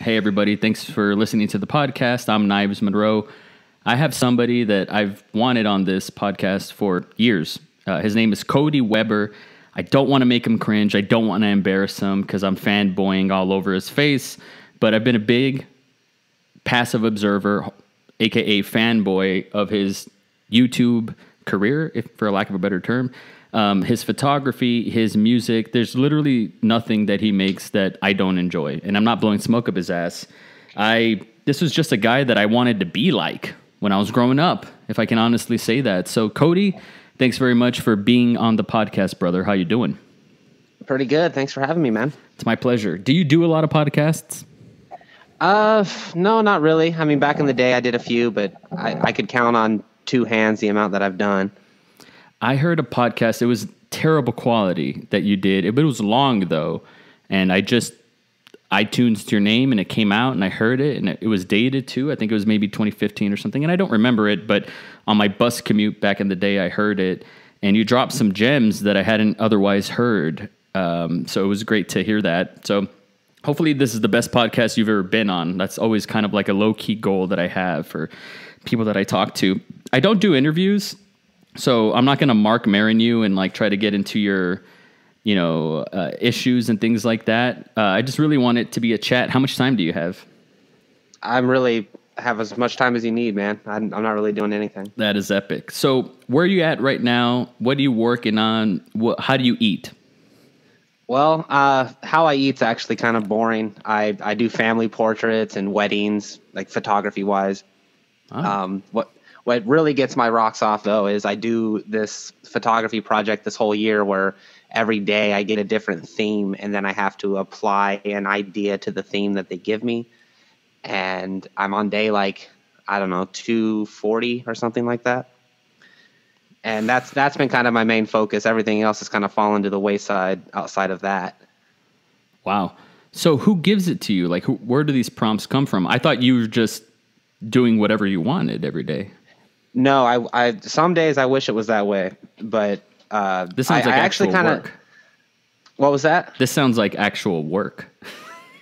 Hey, everybody. Thanks for listening to the podcast. I'm KNIVESMONROE. I have somebody that I've wanted on this podcast for years. His name is Cody Weber. I don't want to make him cringe. I don't want to embarrass him because I'm fanboying all over his face. But I've been a big passive observer, a.k.a. fanboy of his YouTube career, if for lack of a better term. His photography, his music, there's literally nothing that he makes that I don't enjoy. And I'm not blowing smoke up his ass. This was just a guy that I wanted to be like when I was growing up, if I can honestly say that. So, Cody, thanks very much for being on the podcast, brother. How you doing? Pretty good. Thanks for having me, man. It's my pleasure. Do you do a lot of podcasts? No, not really. I mean, back in the day, I did a few, but I could count on two hands the amount that I've done. I heard a podcast. It was terrible quality that you did. It was long, though, and I just iTunes your name, and it came out, and I heard it, and it was dated, too. I think it was maybe 2015 or something, and I don't remember it, but on my bus commute back in the day, I heard it, and you dropped some gems that I hadn't otherwise heard, so it was great to hear that. So hopefully this is the best podcast you've ever been on. That's always kind of like a low-key goal that I have for people that I talk to. I don't do interviews, so I'm not going to Mark Maron you and like try to get into your, issues and things like that. I just really want it to be a chat. How much time do you have? I'm really have as much time as you need, man. I'm not really doing anything. That is epic. So where are you at right now? What are you working on? How do you eat? Well, how I eat's actually kind of boring. I do family portraits and weddings, like photography wise. Oh. What really gets my rocks off, though, is I do this photography project this whole year where every day I get a different theme, and then I have to apply an idea to the theme that they give me. And I'm on day, 240 or something like that. And that's been kind of my main focus. Everything else has kind of fallen to the wayside outside of that. Wow. So who gives it to you? Like, where do these prompts come from? I thought you were just doing whatever you wanted every day. No, I some days I wish it was that way, but this sounds like actual work. What was that? This sounds like actual work.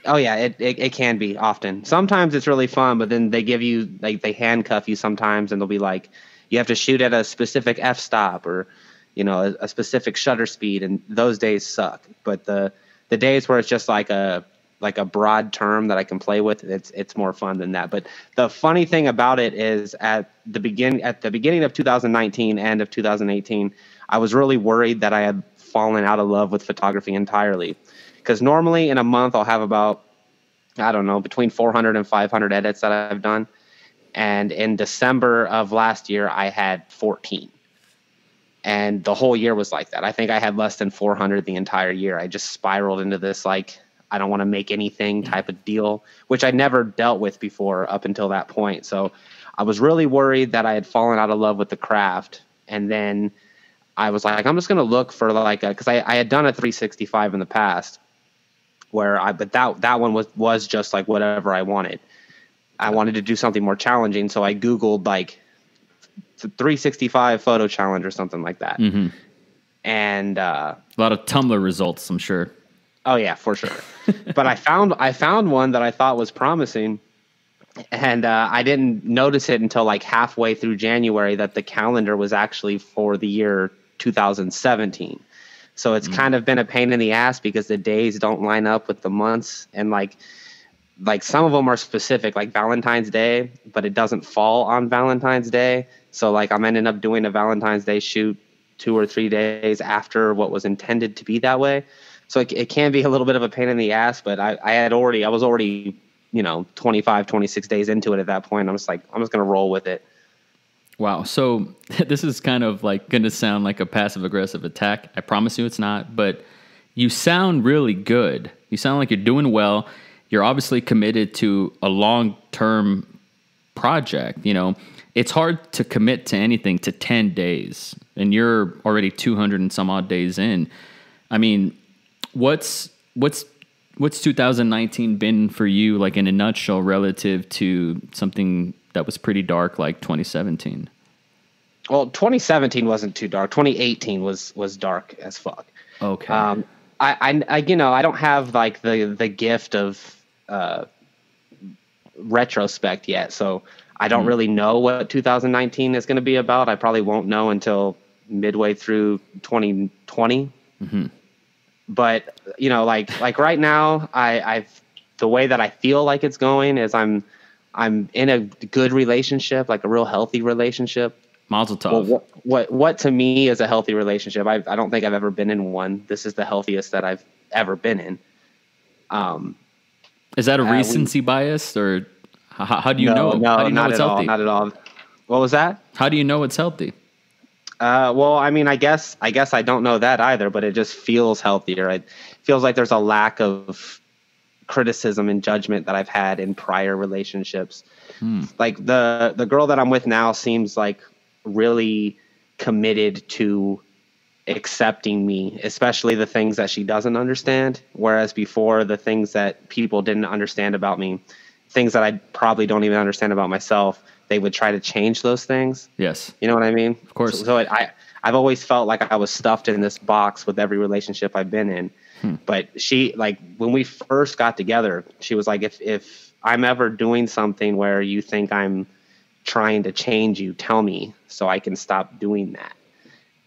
Oh yeah, it can be often. Sometimes it's really fun, but then they give you they handcuff you sometimes, and they'll be like, you have to shoot at a specific f-stop or a specific shutter speed, and those days suck. But the days where it's just like a broad term that I can play with, it's more fun than that. But the funny thing about it is at the beginning of 2019, end of 2018, I was really worried that I had fallen out of love with photography entirely. Because normally in a month I'll have about, between 400 and 500 edits that I've done. And in December of last year, I had 14. And the whole year was like that. I think I had less than 400 the entire year. I just spiraled into this I don't want to make anything type of deal, which I never dealt with before up until that point. So I was really worried that I had fallen out of love with the craft. And then I was like, I'm just going to look for because I had done a 365 in the past but that one was just like whatever I wanted. I wanted to do something more challenging. So I Googled 365 photo challenge or something like that. Mm-hmm. And a lot of Tumblr results, I'm sure. Oh yeah, for sure. But I found one that I thought was promising, and I didn't notice it until halfway through January that the calendar was actually for the year 2017. So it's kind of been a pain in the ass because the days don't line up with the months, and like some of them are specific, like Valentine's Day, but it doesn't fall on Valentine's Day. So I'm ending up doing a Valentine's Day shoot 2 or 3 days after what was intended to be that way. So it can be a little bit of a pain in the ass, but I was already 25, 26 days into it at that point. I'm just going to roll with it. Wow. So this is kind of going to sound like a passive aggressive attack. I promise you it's not, but you sound really good. You sound like you're doing well. You're obviously committed to a long-term project. It's hard to commit to anything to 10 days, and you're already 200 and some odd days in. I mean, what's 2019 been for you, in a nutshell, relative to something that was pretty dark like 2017? Well, 2017 wasn't too dark. 2018 was dark as fuck. Okay. I don't have the gift of retrospect yet. So I don't really know what 2019 is going to be about. I probably won't know until midway through 2020. But like right now, the way that I feel like it's going is I'm in a good relationship, like a real healthy relationship. Mazel tov. Well, what to me is a healthy relationship? I don't think I've ever been in one. This is the healthiest that I've ever been in. Is that a recency bias, or how do you know? No, how do you know not it's at healthy? all. Not at all. What was that? How do you know it's healthy? Well, I mean, I guess I don't know that either, but it just feels healthier. It feels like there's a lack of criticism and judgment that I've had in prior relationships. Like the girl that I'm with now seems like really committed to accepting me, especially the things that she doesn't understand. Whereas before, the things that people didn't understand about me, things that I probably don't even understand about myself, they would try to change those things. Yes. You know what I mean? Of course. So I've always felt like I was stuffed in this box with every relationship I've been in. But she, like, when we first got together, she was like, if I'm ever doing something where you think I'm trying to change you, tell me so I can stop doing that.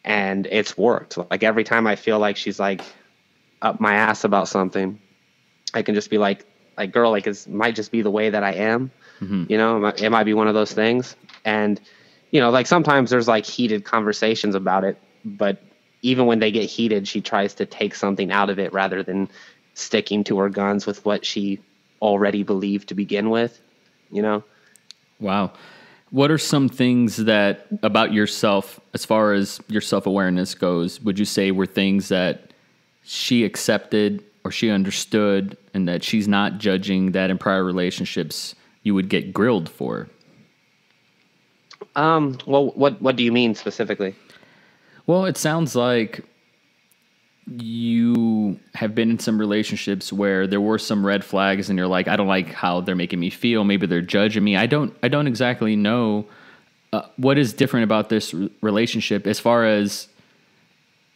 And it's worked. Like every time I feel like she's like up my ass about something, I can just be like girl, like it might just be the way that I am. You know, it might be one of those things. And, you know, like sometimes there's like heated conversations about it, but even when they get heated, she tries to take something out of it rather than sticking to her guns with what she already believed to begin with, you know? Wow. What are some things that about yourself, as far as your self-awareness goes, would you say were things that she accepted or she understood, and that she's not judging, that in prior relationships you would get grilled for? Well, what do you mean specifically? Well, it sounds like you have been in some relationships where there were some red flags and you're like, I don't like how they're making me feel. Maybe they're judging me. I don't exactly know what is different about this relationship as far as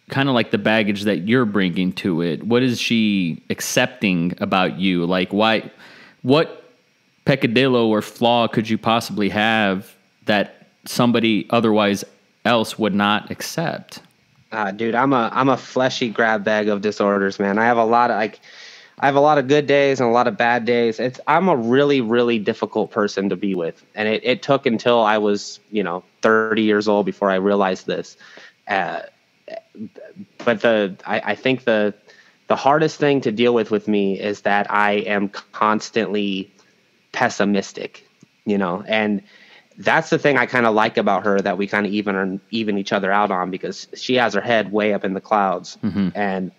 kind of like the baggage that you're bringing to it. What is she accepting about you? Like what peccadillo or flaw could you possibly have that somebody otherwise else would not accept? Dude, I'm a fleshy grab bag of disorders, man. I have a lot of good days and a lot of bad days. I'm a really, really difficult person to be with. And it took until I was, 30 years old before I realized this. But I think the hardest thing to deal with me is that I am constantly pessimistic, and that's the thing I kind of like about her, that we kind of even each other out on, because she has her head way up in the clouds. And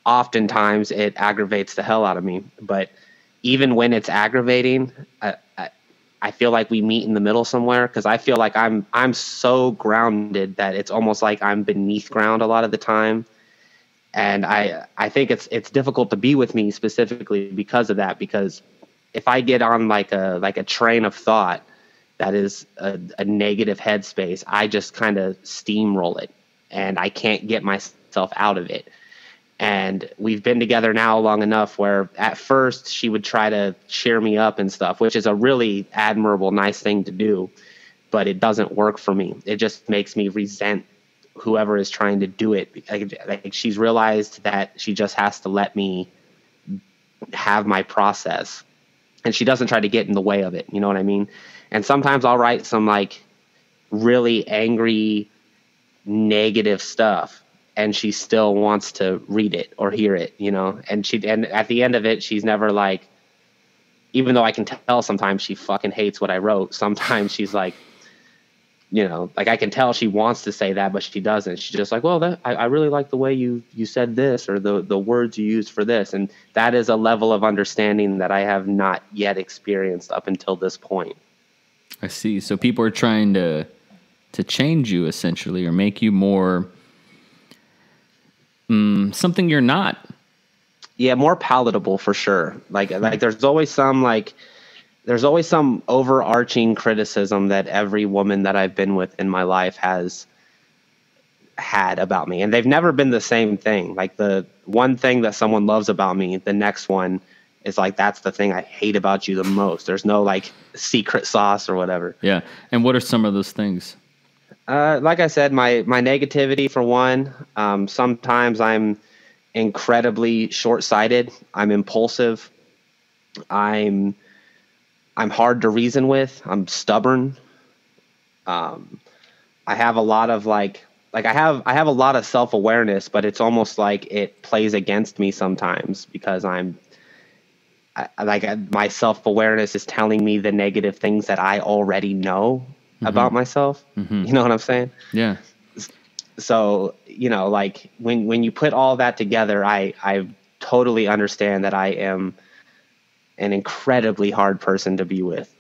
oftentimes it aggravates the hell out of me. But even when it's aggravating, I feel like we meet in the middle somewhere, because I feel like I'm so grounded that it's almost like I'm beneath ground a lot of the time. And I think it's difficult to be with me specifically because of that, because if I get on like a train of thought that is a negative headspace, I just kind of steamroll it and I can't get myself out of it. And we've been together now long enough where at first she would try to cheer me up and stuff, which is a really admirable, nice thing to do, but it doesn't work for me. It just makes me resent whoever is trying to do it. Like she's realized that she just has to let me have my process, and she doesn't try to get in the way of it. You know what I mean? And sometimes I'll write some like really angry, negative stuff, and she still wants to read it or hear it, and at the end of it, she's never like, even though I can tell sometimes she fucking hates what I wrote, sometimes she's like, like I can tell she wants to say that, but she doesn't. She's just like, well, I really like the way you said this, or the words you used for this. And that is a level of understanding that I have not yet experienced up until this point. I see. So people are trying to change you essentially, or make you more something you're not. Yeah, more palatable for sure. Like there's always some overarching criticism that every woman that I've been with in my life has had about me. And they've never been the same thing. Like the one thing that someone loves about me, the next one it's like, that's the thing I hate about you the most. There's no like secret sauce or whatever. Yeah. And what are some of those things? Like I said, my negativity for one. Sometimes I'm incredibly short-sighted. I'm impulsive. I'm hard to reason with. I'm stubborn. I have a lot of I have a lot of self-awareness, but it's almost like it plays against me sometimes because my self-awareness is telling me the negative things that I already know about myself. You know what I'm saying? Yeah. So, you know, like when you put all that together, I totally understand that I am an incredibly hard person to be with.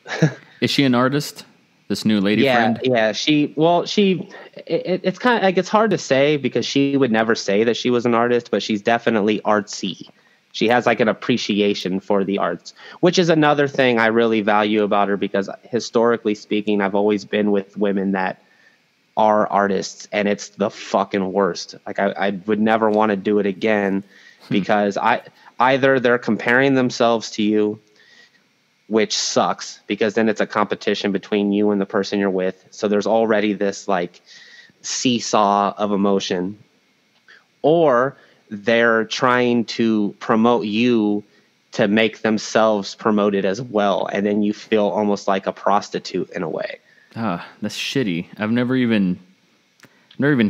Is she an artist? This new lady friend? Yeah. It's kind of like, it's hard to say because she would never say that she was an artist, but she's definitely artsy. She has like an appreciation for the arts, which is another thing I really value about her, because historically speaking, I've always been with women that are artists, and it's the fucking worst. Like I would never want to do it again because either they're comparing themselves to you, which sucks because then it's a competition between you and the person you're with. So there's already this like seesaw of emotion, or they're trying to promote you to make themselves promoted as well. And then you feel almost like a prostitute in a way. Ah, that's shitty. I've never even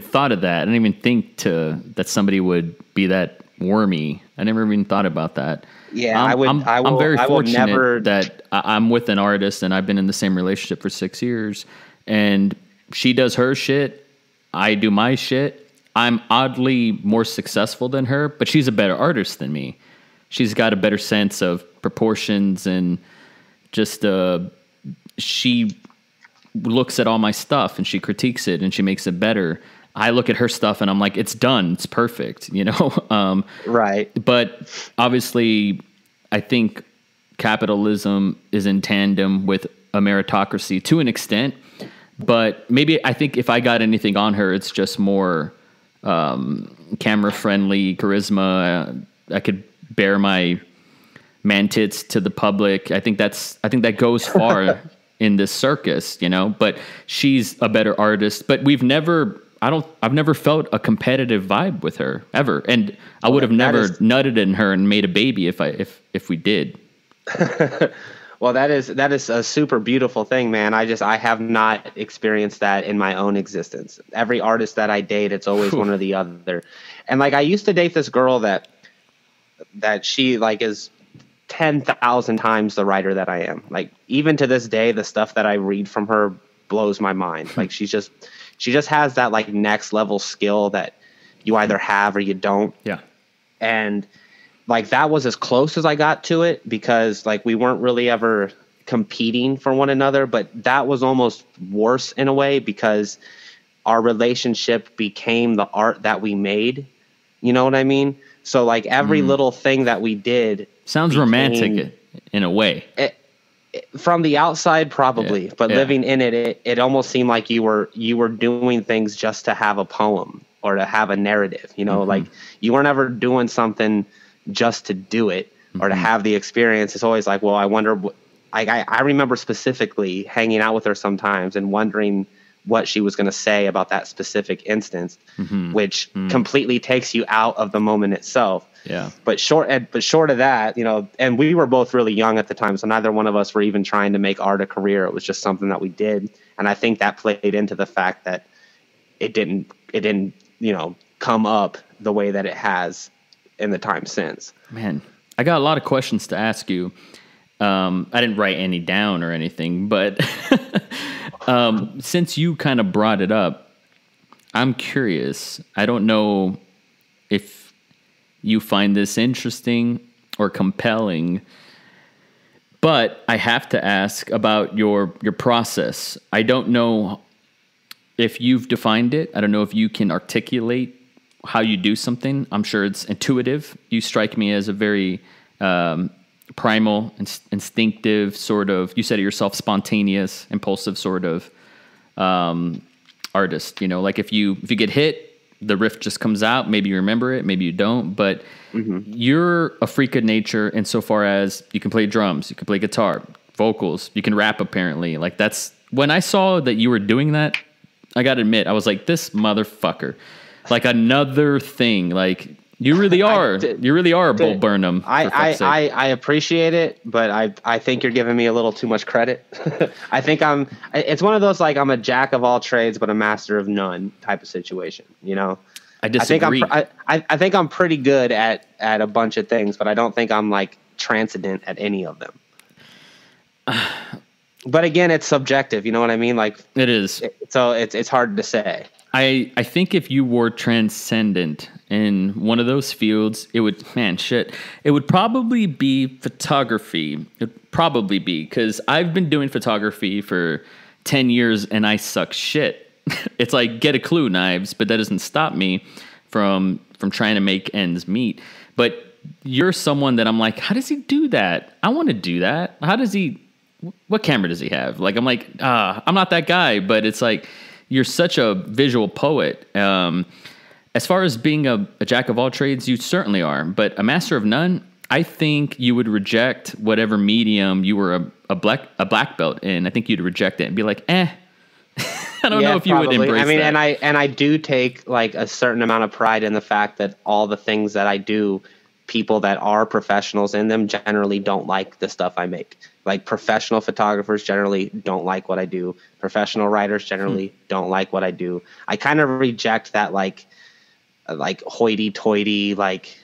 thought of that. I didn't even think that somebody would be that wormy. I never even thought about that. Yeah, I'm very fortunate that I'm with an artist, and I've been in the same relationship for 6 years, and she does her shit, I do my shit. I'm oddly more successful than her, but she's a better artist than me. She's got a better sense of proportions, and just she looks at all my stuff and she critiques it and she makes it better. I look at her stuff and I'm like, it's done, it's perfect, you know? Right. But obviously, I think capitalism is in tandem with a meritocracy to an extent. But maybe I think if I got anything on her, it's just more camera friendly charisma. I could bare my man tits to the public. I think that goes far in this circus, you know. But she's a better artist. But I've never felt a competitive vibe with her ever, and I would have never nutted in her and made a baby if we did. Well, that is a super beautiful thing, man. I have not experienced that in my own existence. Every artist that I date, it's always one or the other. And like I used to date this girl that she like is 10,000 times the writer that I am. Like even to this day, the stuff that I read from her blows my mind. Like she just has that like next level skill that you either have or you don't. Yeah. And like that was as close as I got to it, because like we weren't really ever competing for one another, but that was almost worse in a way because our relationship became the art that we made. You know what I mean? So like every little thing that we did sounds romantic in a way. From the outside, probably, but living in it almost seemed like you were doing things just to have a poem or to have a narrative. You know, like you weren't ever doing something just to do it or to have the experience. It's always like, well, I wonder. I remember specifically hanging out with her sometimes and wondering what she was going to say about that specific instance, which completely takes you out of the moment itself. Yeah. But short of that, you know, and we were both really young at the time, so neither one of us were even trying to make art a career. It was just something that we did, and I think that played into the fact that it didn't, you know, come up the way that it has in the time since. Man, I got a lot of questions to ask you. I didn't write any down or anything, but since you kind of brought it up, I'm curious. I don't know if you find this interesting or compelling, but I have to ask about your process. I don't know if you've defined it. I don't know if you can articulate how you do something. I'm sure it's intuitive. You strike me as a very primal, instinctive sort of, you said it yourself, spontaneous, impulsive sort of artist. You know, like if you get hit, the riff just comes out. Maybe you remember it, maybe you don't, but you're a freak of nature insofar as you can play drums, you can play guitar, vocals, you can rap apparently. Like that's when I saw that you were doing that, I got to admit, I was like, this motherfucker. Like another thing. Like you really are. You really are Bo Burnham. I appreciate it, but I think you're giving me a little too much credit. I think it's one of those like I'm a jack of all trades but a master of none type of situation, you know? I disagree. I think I'm pretty good at a bunch of things, but I don't think I'm like transcendent at any of them. But again, it's subjective, you know what I mean? Like it is. So it's hard to say. I think if you were transcendent in one of those fields, it would, it would probably be photography. It'd probably be, because I've been doing photography for 10 years and I suck shit. It's like, get a clue, Knives, but that doesn't stop me from trying to make ends meet. But you're someone that I'm like, how does he do that? I want to do that. What camera does he have? Like, I'm like, I'm not that guy, but it's like, you're such a visual poet. As far as being a jack of all trades, you certainly are. But a master of none, I think you would reject whatever medium you were a black belt in. I think you'd reject it and be like, I don't know if you would embrace that. I mean, and I do take like a certain amount of pride in the fact that all the things that I do, people that are professionals in them generally don't like the stuff I make. Like professional photographers generally don't like what I do. Professional writers generally don't like what I do. I kind of reject that like hoity-toity, like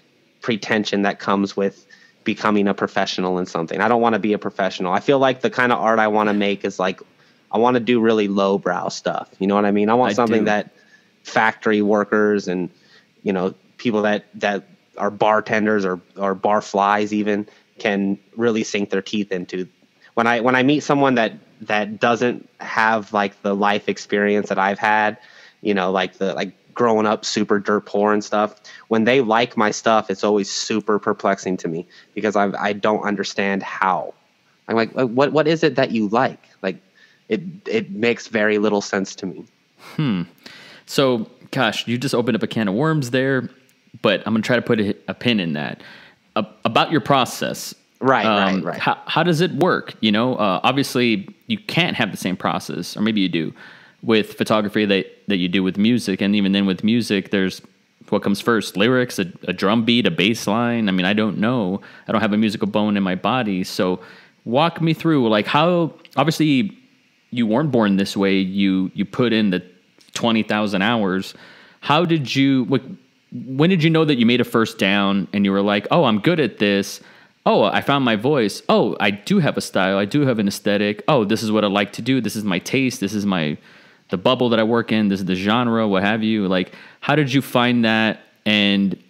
pretension that comes with becoming a professional in something. I don't want to be a professional. I feel like the kind of art I want to make is like, I want to do really lowbrow stuff. You know what I mean? I want something that factory workers and, you know, people that are bartenders or bar flies even can really sink their teeth into. When I meet someone that doesn't have like the life experience that I've had, you know, like growing up super dirt poor and stuff, when they like my stuff, it's always super perplexing to me because I don't understand how. I'm like what is it that you like? Like it makes very little sense to me. So gosh, you just opened up a can of worms there. But I'm going to try to put a pin in that. About your process. Right. How does it work? You know, obviously you can't have the same process, or maybe you do, with photography that you do with music. And even then with music, there's what comes first, lyrics, a drum beat, a bass line. I mean, I don't know. I don't have a musical bone in my body. So walk me through, like how, obviously you weren't born this way. You put in the 20,000 hours. How did you... When did you know that you made a first down and you were like, oh, I'm good at this. Oh, I found my voice. Oh, I do have a style. I do have an aesthetic. Oh, this is what I like to do. This is my taste. This is the bubble that I work in. This is the genre, what have you. Like, how did you find that? And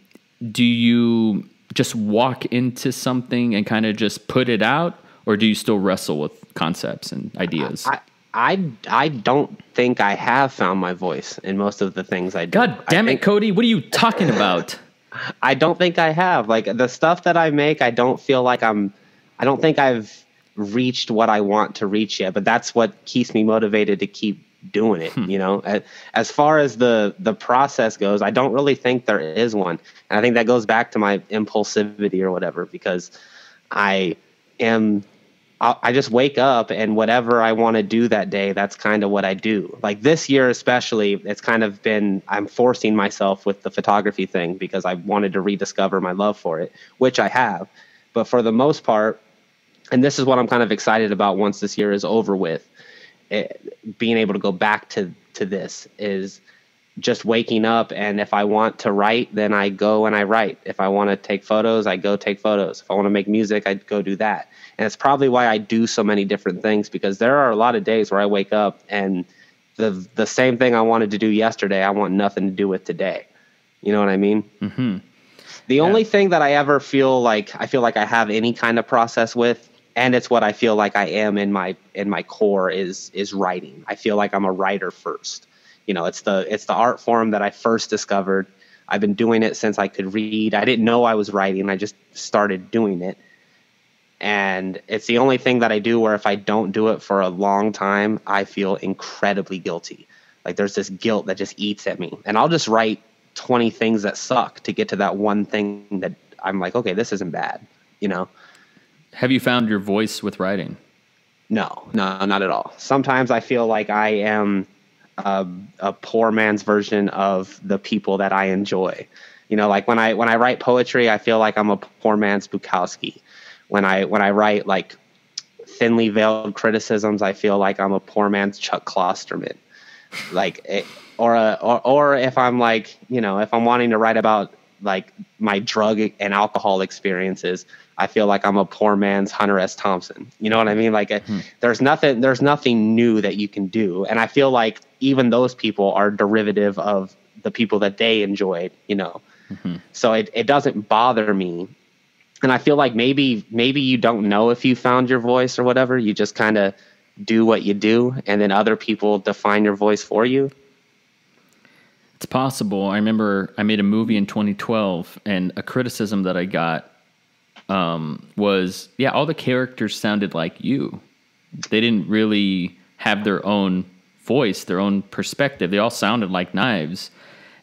do you just walk into something and kind of just put it out? Or do you still wrestle with concepts and ideas? I don't think I have found my voice in most of the things I do. God damn it, Cody. What are you talking about? I don't think I have. Like the stuff that I make, I don't think I've reached what I want to reach yet, but that's what keeps me motivated to keep doing it. You know, as far as the process goes, I don't really think there is one. And I think that goes back to my impulsivity or whatever, because I just wake up and whatever I want to do that day, that's kind of what I do. Like this year especially, it's kind of been, I'm forcing myself with the photography thing because I wanted to rediscover my love for it, which I have. But for the most part, and this is what I'm kind of excited about once this year is over with, being able to go back to this is just waking up, and if I want to write, then I go and I write. If I want to take photos, I go take photos. If I want to make music, I go do that. And it's probably why I do so many different things, because there are a lot of days where I wake up and the same thing I wanted to do yesterday, I want nothing to do with today. You know what I mean? Mm-hmm. The only thing that I ever feel like I have any kind of process with, and it's what I feel like I am in my core, is writing. I feel like I'm a writer first. You know, it's the art form that I first discovered. I've been doing it since I could read. I didn't know I was writing. I just started doing it. And it's the only thing that I do where if I don't do it for a long time, I feel incredibly guilty. Like there's this guilt that just eats at me. And I'll just write 20 things that suck to get to that one thing that I'm like, okay, this isn't bad, you know? Have you found your voice with writing? No, not at all. Sometimes I feel like I am a poor man's version of the people that I enjoy. You know, like when I write poetry, I feel like I'm a poor man's Bukowski. When I write like thinly veiled criticisms, I feel like I'm a poor man's Chuck Klosterman. Like, or if I'm like, you know, if I'm wanting to write about like my drug and alcohol experiences, I feel like I'm a poor man's Hunter S. Thompson. You know what I mean? Like there's nothing new that you can do. And I feel like even those people are derivative of the people that they enjoyed, you know? So it doesn't bother me. And I feel like maybe you don't know if you found your voice or whatever. You just kind of do what you do, and then other people define your voice for you. It's possible. I remember I made a movie in 2012, and a criticism that I got was, all the characters sounded like you. They didn't really have their own voice, their own perspective. They all sounded like Knives.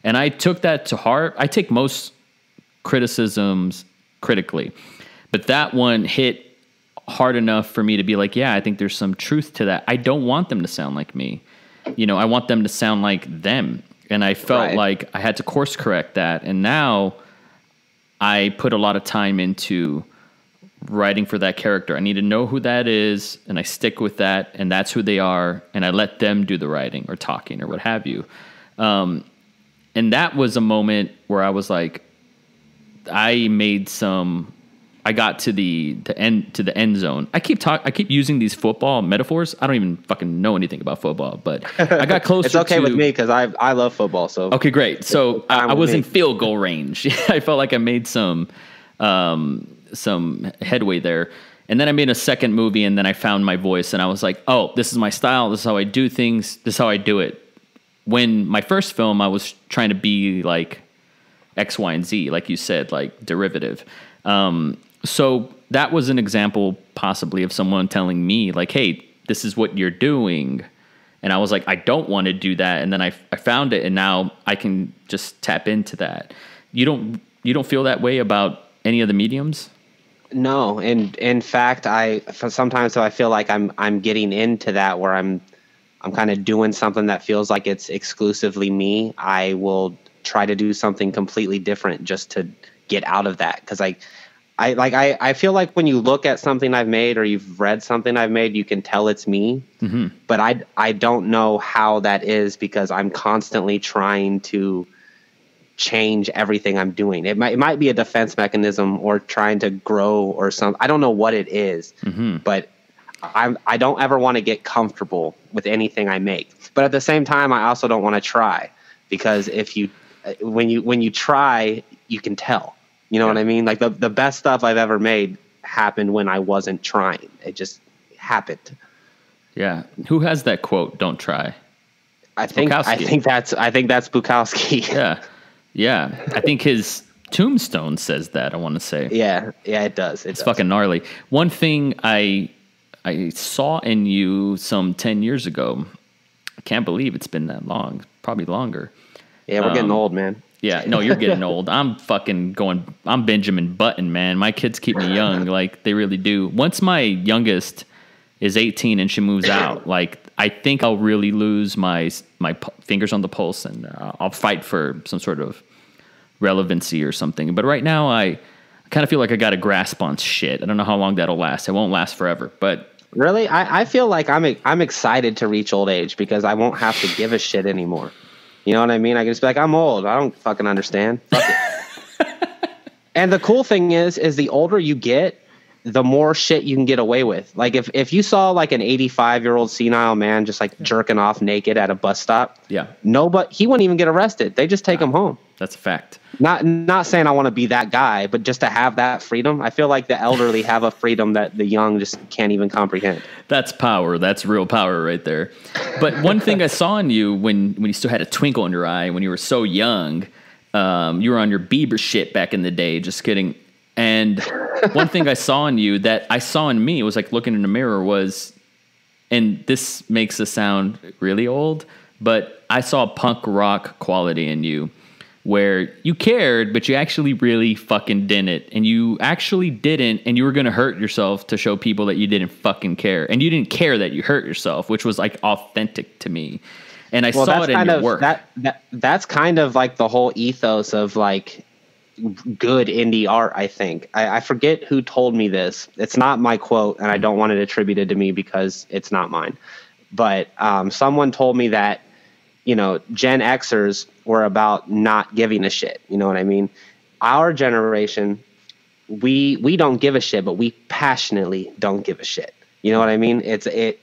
And I took that to heart. I take most criticisms critically, but that one hit hard enough for me to be like, I think there's some truth to that. I don't want them to sound like me. You know, I want them to sound like them. And I felt like I had to course correct that. And now I put a lot of time into writing for that character. I need to know who that is, and I stick with that, and that's who they are, and I let them do the writing or talking or what have you. And that was a moment where I was like, I got to the end zone. I keep using these football metaphors. I don't even fucking know anything about football, but I got closer. It's okay with me because I love football. So okay, great. So I was in field goal range. I felt like I made some headway there. And then I made a second movie, and then I found my voice, and I was like, oh, this is my style. This is how I do things. This is how I do it. When my first film, I was trying to be like X, Y, and Z, like you said, like derivative. So that was an example possibly of someone telling me like, hey, this is what you're doing. And I was like, I don't want to do that. And then I found it, and now I can just tap into that. You don't feel that way about any of the mediums? No. And in fact, sometimes I feel like I'm getting into that where I'm kind of doing something that feels like it's exclusively me. I will try to do something completely different just to get out of that. Cause I feel like when you look at something I've made or you've read something I've made, you can tell it's me, but I don't know how that is because I'm constantly trying to change everything I'm doing. It might be a defense mechanism or trying to grow or something. I don't know what it is, but I don't ever want to get comfortable with anything I make. But at the same time, I also don't want to try because when you try, you can tell. You know what I mean? Like the best stuff I've ever made happened when I wasn't trying. It just happened. Yeah. Who has that quote? Don't try. I think that's Bukowski. Yeah. Yeah. I think his tombstone says that, I want to say. Yeah. Yeah, it does. It's fucking gnarly. One thing I saw in you some 10 years ago. I can't believe it's been that long. Probably longer. Yeah, we're getting old, man. Yeah, no, you're getting old. I'm Benjamin Button, man. My kids keep me young, like they really do. Once my youngest is 18 and she moves out, like I think I'll really lose my fingers on the pulse, and I'll fight for some sort of relevancy or something. But right now, I kind of feel like I got a grasp on shit. I don't know how long that'll last. It won't last forever, but really, I feel like I'm excited to reach old age because I won't have to give a shit anymore. You know what I mean? I can just be like, I'm old. I don't fucking understand. Fuck it. And the cool thing is the older you get, the more shit you can get away with. Like if you saw like an 85-year-old senile man just like jerking off naked at a bus stop, he wouldn't even get arrested. They just take him home. That's a fact. Not saying I want to be that guy, but just to have that freedom. I feel like the elderly have a freedom that the young just can't even comprehend. That's power. That's real power right there. But one thing I saw in you when you still had a twinkle in your eye, when you were so young, you were on your Bieber shit back in the day. Just kidding. And one thing I saw in you that I saw in me, it was like looking in the mirror was, and this makes us sound really old, but I saw punk rock quality in you. where you cared, but you actually really fucking didn't. And you actually didn't, and you were going to hurt yourself to show people that you didn't fucking care. And you didn't care that you hurt yourself, which was like authentic to me. And I saw it in your work. That's kind of like the whole ethos of like good indie art, I think. I forget who told me this. It's not my quote, and I don't want it attributed to me because it's not mine. But someone told me that, you know, Gen Xers were about not giving a shit. You know what I mean? Our generation, we don't give a shit, but we passionately don't give a shit. You know what I mean? It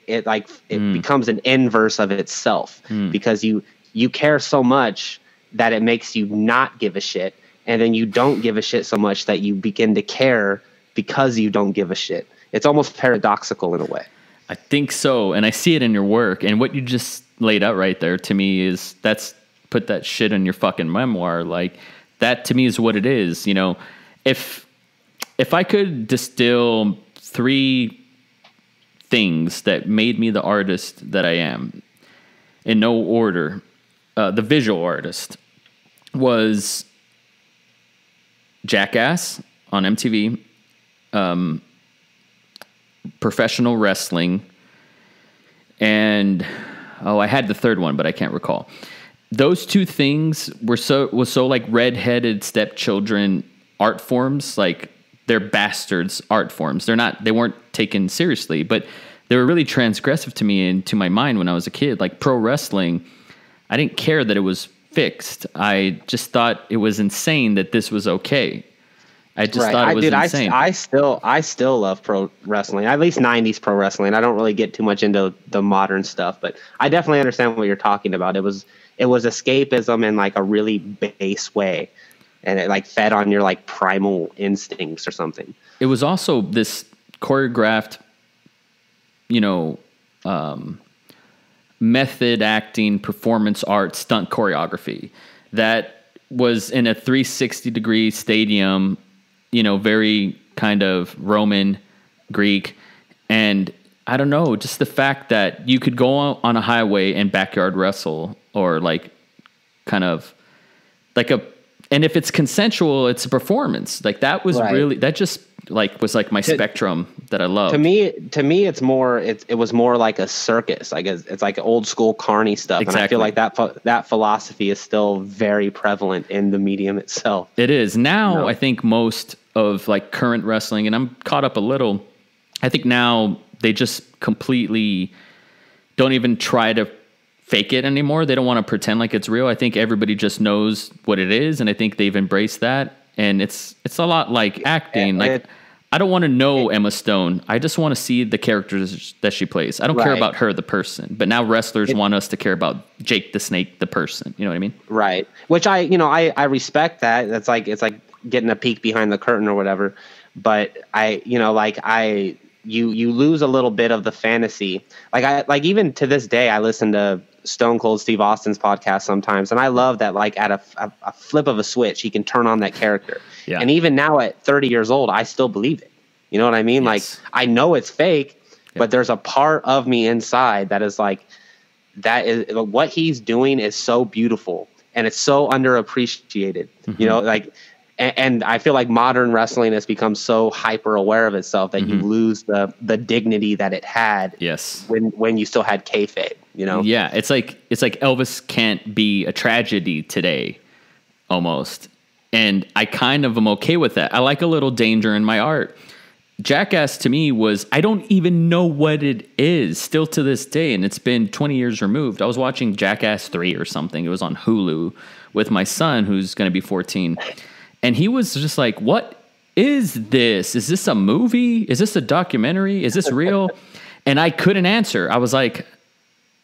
becomes an inverse of itself because you care so much that it makes you not give a shit. And then you don't give a shit so much that you begin to care because you don't give a shit. It's almost paradoxical in a way. I think so. And I see it in your work. And what you just laid out right there to me is put that shit in your fucking memoir. Like that to me is what it is. You know, if I could distill 3 things that made me the artist that I am in no order, the visual artist was Jackass on MTV, professional wrestling, and I had the third one, but I can't recall. Those 2 things was so like redheaded stepchildren art forms, like they're bastards art forms. They weren't taken seriously, but they were really transgressive to me and to my mind when I was a kid. Like pro wrestling, I didn't care that it was fixed. I just thought it was insane that this was okay. I just thought it was insane. I still love pro wrestling, at least 90s pro wrestling. I don't really get too much into the modern stuff, but I definitely understand what you're talking about. It was escapism in like a really base way, and it like fed on your like primal instincts or something. It was also this choreographed, you know, method acting, performance art, stunt choreography that was in a 360-degree stadium, you know, very kind of Roman, Greek. And I don't know, just the fact that you could go on a highway and backyard wrestle, or like kind of like and if it's consensual, it's a performance. Like that was really, that just like was like my spectrum that I love. To me, it's more, it was more like a circus. Like it's like old school carny stuff. Exactly. And I feel like that philosophy is still very prevalent in the medium itself. It is now. I think most of like current wrestling, and I'm caught up a little, I think now they just completely don't even try to fake it anymore. They don't want to pretend like it's real. I think everybody just knows what it is, and I think they've embraced that. And it's a lot like acting. I don't want to know Emma Stone. I just want to see the characters that she plays. I don't care about her, the person. But now wrestlers want us to care about Jake the Snake, the person. You know what I mean? Right. Which I respect that. It's like getting a peek behind the curtain or whatever. But you lose a little bit of the fantasy. Like even to this day, I listen to Stone Cold Steve Austin's podcast sometimes, and I love that like at a flip of a switch, he can turn on that character. Yeah. And even now at 30 years old, I still believe it. You know what I mean? Yes. Like I know it's fake, but there's a part of me inside that is like, that is what he's doing is so beautiful and it's so underappreciated. Mm-hmm. You know, like. And I feel like modern wrestling has become so hyper aware of itself that you lose the dignity that it had. Yes. When you still had kayfabe, you know? Yeah. It's like Elvis can't be a tragedy today almost. And I kind of am okay with that. I like a little danger in my art. Jackass to me I don't even know what it is still to this day. And it's been 20 years removed. I was watching Jackass 3 or something. It was on Hulu with my son, who's going to be 14. And he was just like, what is this? Is this a movie? Is this a documentary? Is this real? And I couldn't answer. I was like,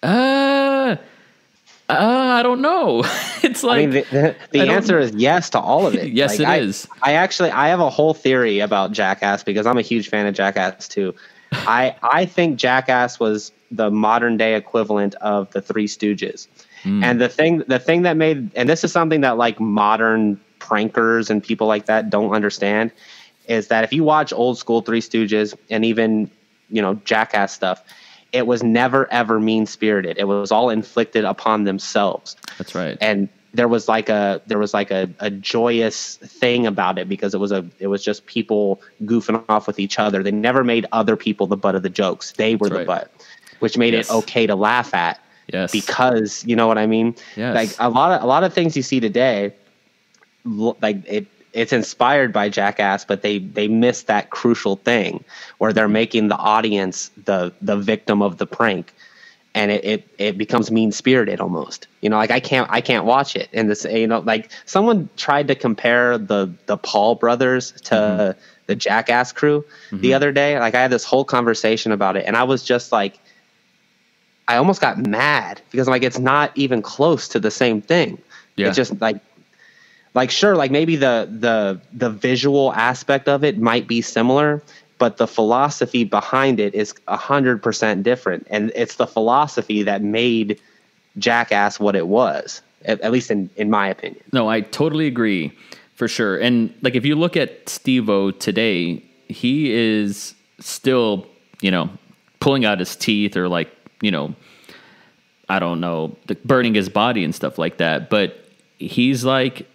I don't know. It's like, I mean, the answer is yes to all of it. Yes, like, it is. I have a whole theory about Jackass because I'm a huge fan of Jackass too. I think Jackass was the modern day equivalent of the Three Stooges. And the thing that made, and this is something that like modern prankers and people like that don't understand, is that if you watch old school Three Stooges and even, Jackass stuff, it was never ever mean spirited. It was all inflicted upon themselves. That's right. And there was like a joyous thing about it, because it was just people goofing off with each other. They never made other people the butt of the jokes. They were the butt, which made it okay to laugh at. Yes. Because, you know what I mean? Yes. Like a lot of things you see today, like it's inspired by Jackass, but they miss that crucial thing where they're making the audience the victim of the prank. And it becomes mean-spirited almost, you know, like I can't watch it. And this, you know, like someone tried to compare the Paul brothers to the Jackass crew the other day. Like I had this whole conversation about it, and I was just like, I almost got mad because I'm like, it's not even close to the same thing. Yeah. It's just like sure, like maybe the visual aspect of it might be similar, but the philosophy behind it is 100% different. And it's the philosophy that made Jackass what it was, at least in my opinion. No, I totally agree, for sure. And like, if you look at Steve-O today, he is still, you know, pulling out his teeth, or like, you know, I don't know, burning his body and stuff like that. But he's like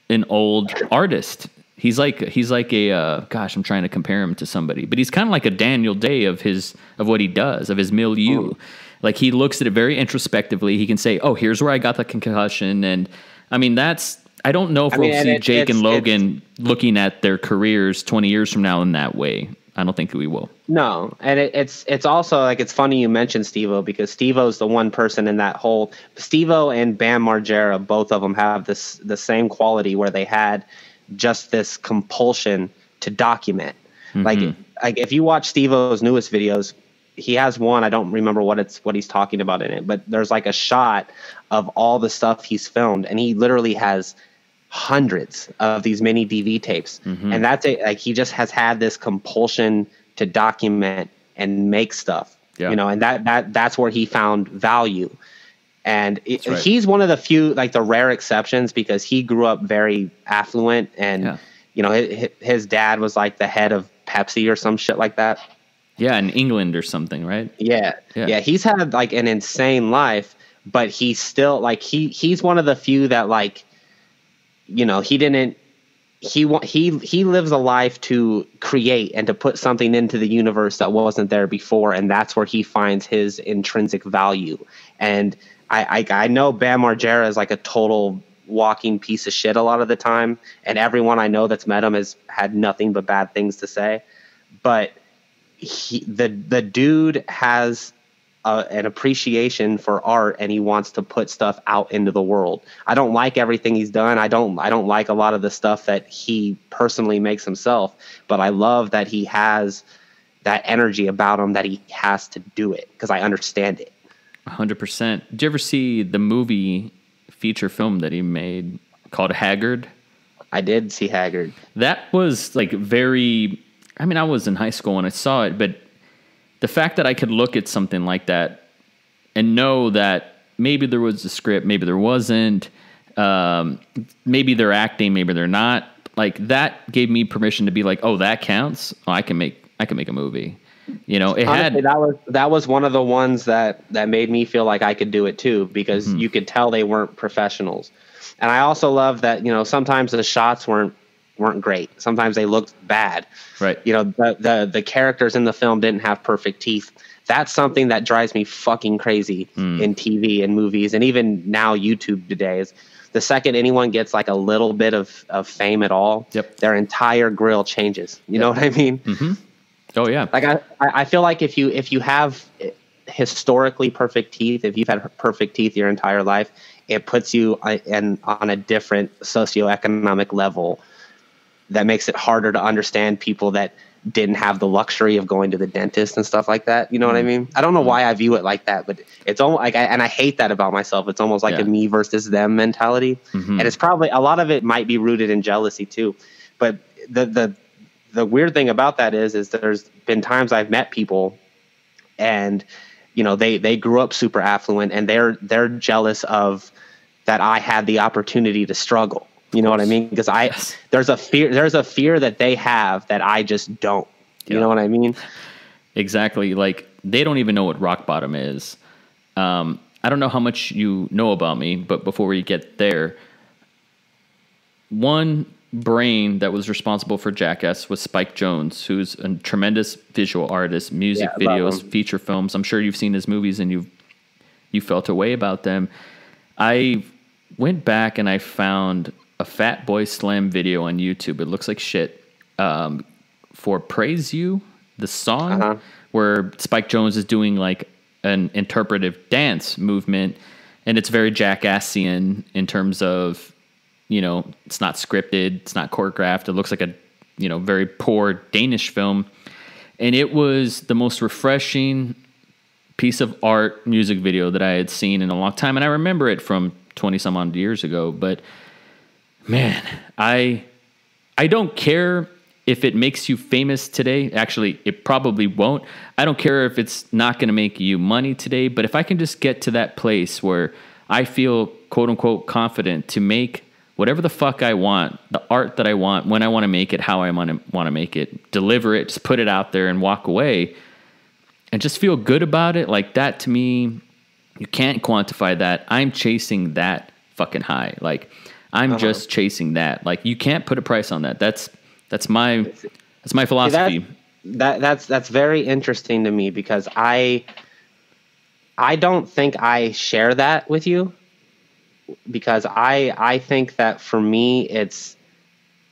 an old artist. He's like a gosh, I'm trying to compare him to somebody, but he's kind of like a Daniel Day of what he does, of his milieu. Like he looks at it very introspectively. He can say, "Oh, here's where I got the concussion," and I mean I don't know if we'll see Jake and Logan looking at their careers 20 years from now in that way. I don't think we will. No, and it's also like, it's funny you mentioned Steve-O, because Steve-O's the one person in that whole, Steve-O and Bam Margera, both of them have the same quality where they had just this compulsion to document. Like if you watch Steve-O's newest videos, he has one, I don't remember what he's talking about in it, but there's like a shot of all the stuff he's filmed, and he literally has hundreds of these mini DV tapes. And that's it. Like he just has had this compulsion to document and make stuff, you know, and that's where he found value. And he's one of the few, like the rare exceptions, because he grew up very affluent, and you know, his dad was like the head of Pepsi or some shit like that. Yeah, in England or something, right? Yeah. He's had like an insane life, but he's still like he's one of the few that, like, you know, he lives a life to create and to put something into the universe that wasn't there before, and that's where he finds his intrinsic value. And I know Bam Margera is like a total walking piece of shit a lot of the time, and everyone I know that's met him has had nothing but bad things to say. But the dude has an appreciation for art, and he wants to put stuff out into the world. I don't like everything he's done. I don't like a lot of the stuff that he personally makes himself, but I love that he has that energy about him, that he has to do it, because I understand it. 100%. Did you ever see the movie feature film that he made called Haggard? I did see Haggard. That was like very, I mean, I was in high school when I saw it, but the fact that I could look at something like that and know that maybe there was a script, maybe there wasn't, maybe they're acting, maybe they're not, like that gave me permission to be like, oh, that counts. Oh, I can make a movie. You know, honestly, that was one of the ones that made me feel like I could do it too, because you could tell they weren't professionals. And I also love that, you know, sometimes the shots weren't great. Sometimes they looked bad. Right. You know, the characters in the film didn't have perfect teeth. That's something that drives me fucking crazy in TV and movies, and even now YouTube today. Is the second anyone gets like a little bit of fame at all, their entire grill changes. You know what I mean? Oh yeah. Like I feel like if you have historically perfect teeth, if you've had perfect teeth your entire life, it puts you on a different socioeconomic level that makes it harder to understand people that didn't have the luxury of going to the dentist and stuff like that. You know what I mean? I don't know why I view it like that, but it's almost like, and I hate that about myself. It's almost like a me versus them mentality. And it's probably, a lot of it might be rooted in jealousy too. But the weird thing about that is there's been times I've met people, and you know, they grew up super affluent, and they're jealous of that I had the opportunity to struggle. You know what I mean? Because there's a fear that they have that I just don't. You know what I mean? Exactly. Like they don't even know what rock bottom is. I I don't know how much you know about me, but before we get there, one brain that was responsible for Jackass was Spike Jonze, who's a tremendous visual artist, music videos, feature films. I'm sure you've seen his movies and you felt a way about them. I went back and I found a Fat Boy Slim video on YouTube. It looks like shit. For Praise You, the song, where Spike Jonze is doing like an interpretive dance movement, and it's very Jackassian in terms of, you know, it's not scripted, it's not choreographed. It looks like a, you know, very poor Danish film. And it was the most refreshing piece of art music video that I had seen in a long time. And I remember it from 20 some odd years ago, but man, I don't care if it makes you famous today. Actually, it probably won't. I don't care if it's not going to make you money today, but if I can just get to that place where I feel quote unquote confident to make whatever the fuck I want, the art that I want, when I want to make it, how I want to make it, deliver it, just put it out there and walk away and just feel good about it. Like that, to me, you can't quantify that. I'm chasing that fucking high. Like I'm just chasing that. Like you can't put a price on that. That's my philosophy. See, that's very interesting to me because I don't think I share that with you. Because I think that for me it's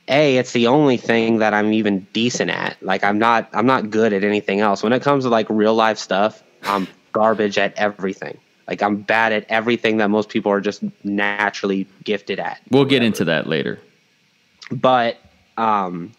the only thing that I'm even decent at. Like I'm not good at anything else. When it comes to like real life stuff, I'm garbage at everything. Like I'm bad at everything that most people are just naturally gifted at. We'll get into that later. But on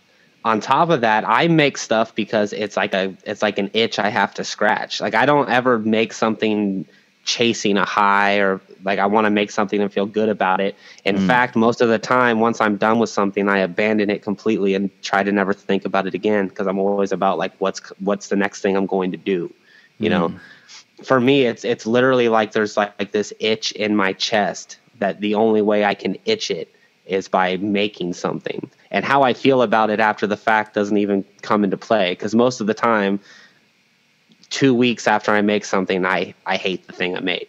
top of that, I make stuff because it's like an itch I have to scratch. Like I don't ever make something chasing a high or like I want to make something and feel good about it. In fact, most of the time, once I'm done with something, I abandon it completely and try to never think about it again because I'm always about like what's the next thing I'm going to do. You know, for me, it's literally like there's like this itch in my chest that the only way I can itch it is by making something. And how I feel about it after the fact doesn't even come into play because most of the time, 2 weeks after I make something, I hate the thing I made.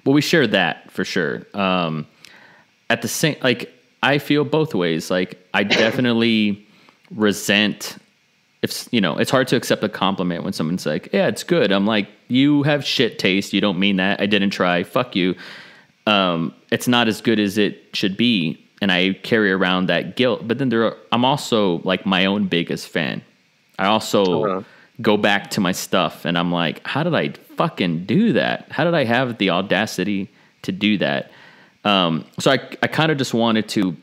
Well, we share that for sure. At the same, like I feel both ways. Like I definitely resent if, you know, it's hard to accept a compliment when someone's like, yeah, it's good. I'm like, you have shit taste. You don't mean that. I didn't try. Fuck you. It's not as good as it should be. And I carry around that guilt, but then I'm also like my own biggest fan. I also go back to my stuff and I'm like, how did I fucking do that? How did I have the audacity to do that? So I kind of just wanted to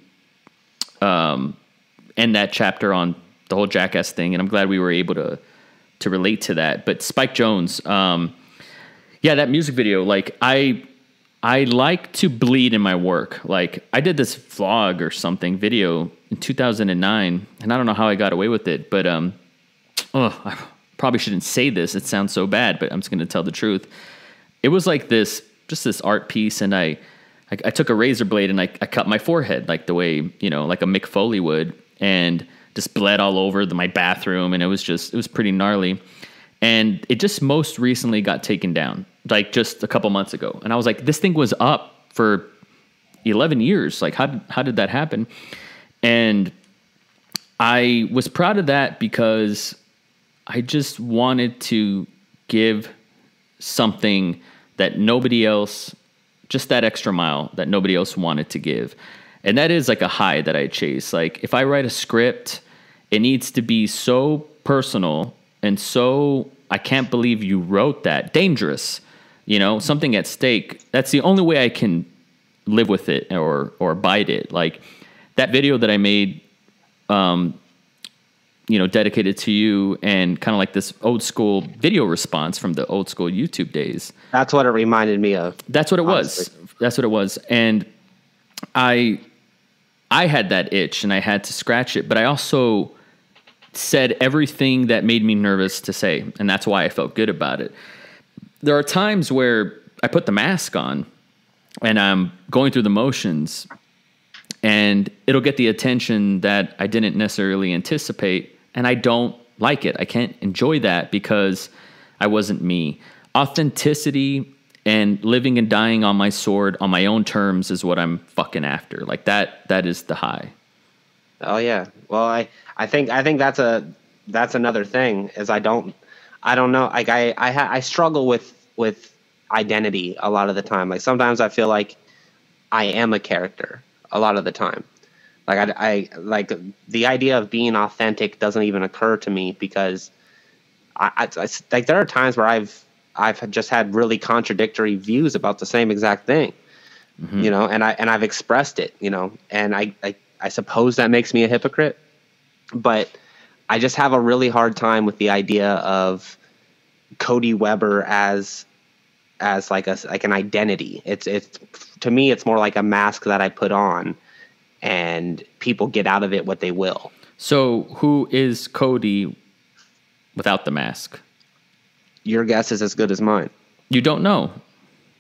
end that chapter on the whole Jackass thing, and I'm glad we were able to relate to that. But Spike Jonze, yeah, that music video, like I like to bleed in my work. Like I did this vlog or something video in 2009, and I don't know how I got away with it, but I probably shouldn't say this. It sounds so bad, but I'm just going to tell the truth. It was like this art piece, and I took a razor blade and I cut my forehead like the way, you know, like a Mick Foley would, and just bled all over my bathroom, and it was pretty gnarly. And it just most recently got taken down, like just a couple months ago. And I was like, this thing was up for 11 years. Like, how did that happen? And I was proud of that because I just wanted to give something that nobody else, just that extra mile that nobody else wanted to give. And that is like a high that I chase. Like if I write a script, it needs to be so personal and so, I can't believe you wrote that, dangerous, you know, something at stake. That's the only way I can live with it or bite it. Like that video that I made, you know, dedicated to you, and kind of like this old school video response from the old school YouTube days. That's what it reminded me of. That's what it was. That's what it was. And I had that itch and I had to scratch it, but I also said everything that made me nervous to say, and that's why I felt good about it. There are times where I put the mask on and I'm going through the motions, and it'll get the attention that I didn't necessarily anticipate, and I don't like it. I can't enjoy that because I wasn't me. Authenticity And living and dying on my sword on my own terms is what I'm fucking after. Like that is the high. Oh yeah. Well, I think that's another thing is I don't know. Like I struggle with identity a lot of the time. Like sometimes I feel like I am a character a lot of the time. Like I like the idea of being authentic doesn't even occur to me because I like there are times where I've just had really contradictory views about the same exact thing, you know, and I've expressed it, you know, and I suppose that makes me a hypocrite, but I just have a really hard time with the idea of Cody Weber as like an identity. It's to me, it's more like a mask that I put on and people get out of it what they will. So who is Cody without the mask? Your guess is as good as mine. You don't know.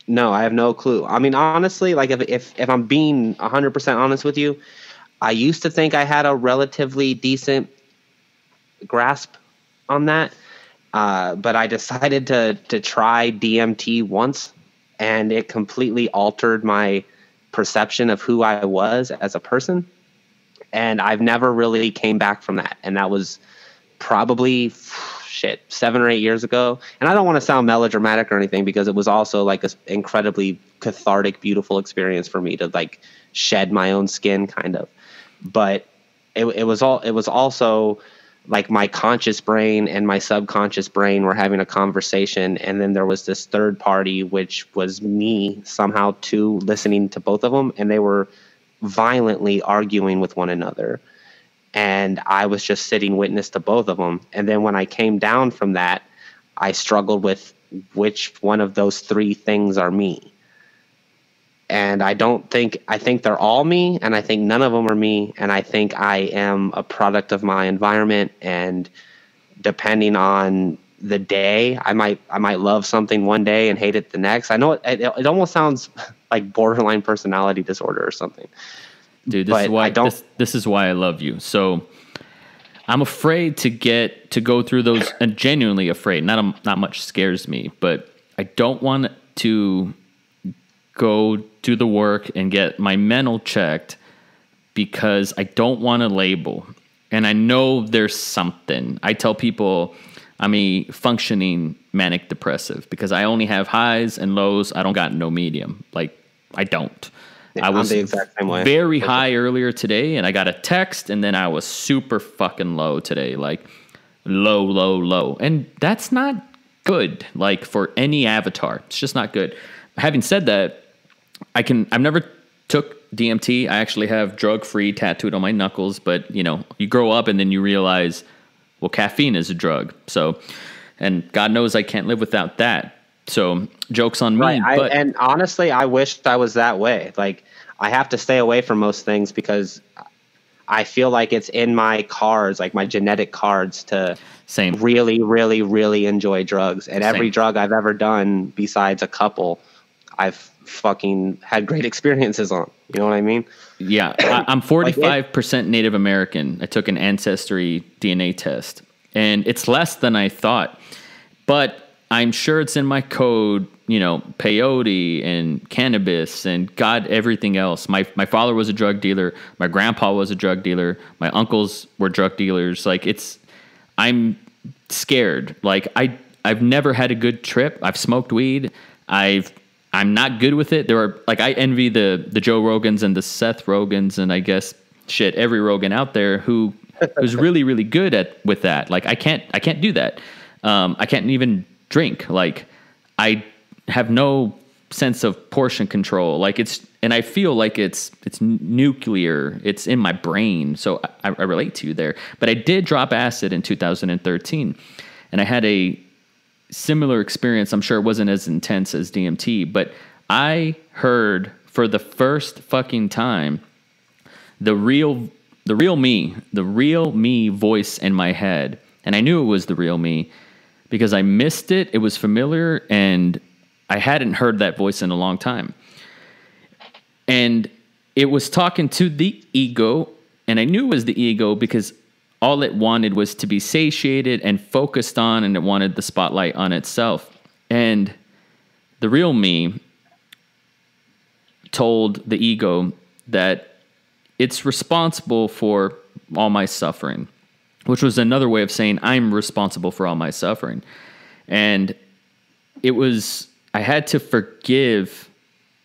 No, I have no clue. I mean, honestly, like if I'm being 100% honest with you, I used to think I had a relatively decent grasp on that. But I decided to try DMT once, and it completely altered my perception of who I was as a person. And I've never really came back from that. And that was probably 7 or 8 years ago. And I don't want to sound melodramatic or anything because it was also like an incredibly cathartic, beautiful experience for me to like shed my own skin kind of. But it was also like my conscious brain and my subconscious brain were having a conversation. And then there was this third party, which was me somehow too, listening to both of them. And they were violently arguing with one another. And I was just sitting witness to both of them. And then when I came down from that, I struggled with which one of those three things are me. And I think they're all me, and I think none of them are me. And I think I am a product of my environment. And depending on the day, I might love something one day and hate it the next. I know it almost sounds like borderline personality disorder or something. Dude, this is why I love you. So I'm afraid to go through those, and genuinely afraid. Not much scares me, but I don't want to go do the work and get my mental checked because I don't want to label. And I know there's something. I tell people I'm a functioning manic depressive because I only have highs and lows. I don't got no medium. Like I don't. Yeah, I was the exact same way. Very high earlier today, and I got a text, and then I was super fucking low today, like low, low, low. And that's not good, like for any avatar. It's just not good. Having said that, I've never took DMT. I actually have drug-free tattooed on my knuckles, but you know, you grow up and then you realize, well, caffeine is a drug. So, and God knows I can't live without that. So joke's on me. Right. And honestly, I wished I was that way. Like I have to stay away from most things because I feel like it's in my cards, like my genetic cards to really, really, really enjoy drugs. And every drug I've ever done besides a couple, I've fucking had great experiences on. You know what I mean? Yeah. I'm 45% Native American. I took an ancestry DNA test and it's less than I thought, but I'm sure it's in my code, you know, peyote and cannabis and God, everything else. My father was a drug dealer. My grandpa was a drug dealer. My uncles were drug dealers. Like I'm scared. Like I've never had a good trip. I've smoked weed. I'm not good with it. There are like, I envy the Joe Rogans and the Seth Rogans. And I guess every Rogan out there who's really, really good with that. Like I can't do that. I can't even drink. Like I have no sense of portion control. Like and I feel like it's nuclear. It's in my brain. So I relate to you there, but I did drop acid in 2013 and I had a similar experience. I'm sure it wasn't as intense as DMT, but I heard for the first fucking time, the real me voice in my head. And I knew it was the real me, because I missed it. It was familiar, and I hadn't heard that voice in a long time. And it was talking to the ego, and I knew it was the ego because all it wanted was to be satiated and focused on, and it wanted the spotlight on itself. And the real me told the ego that it's responsible for all my suffering, which was another way of saying I'm responsible for all my suffering. And I had to forgive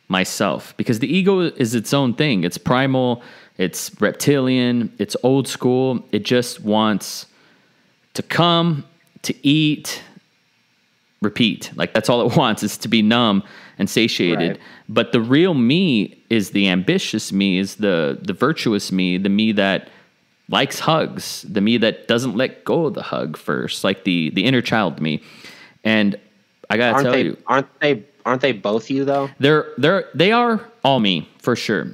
myself, because the ego is its own thing. It's primal, it's reptilian, it's old school. It just wants to come, to eat, repeat. Like, that's all it wants, is to be numb and satiated. Right. But the real me is the ambitious me, is the virtuous me, the me that likes hugs, the me that doesn't let go of the hug first, like the inner child me. And I gotta tell you, aren't they both you though? They are all me for sure,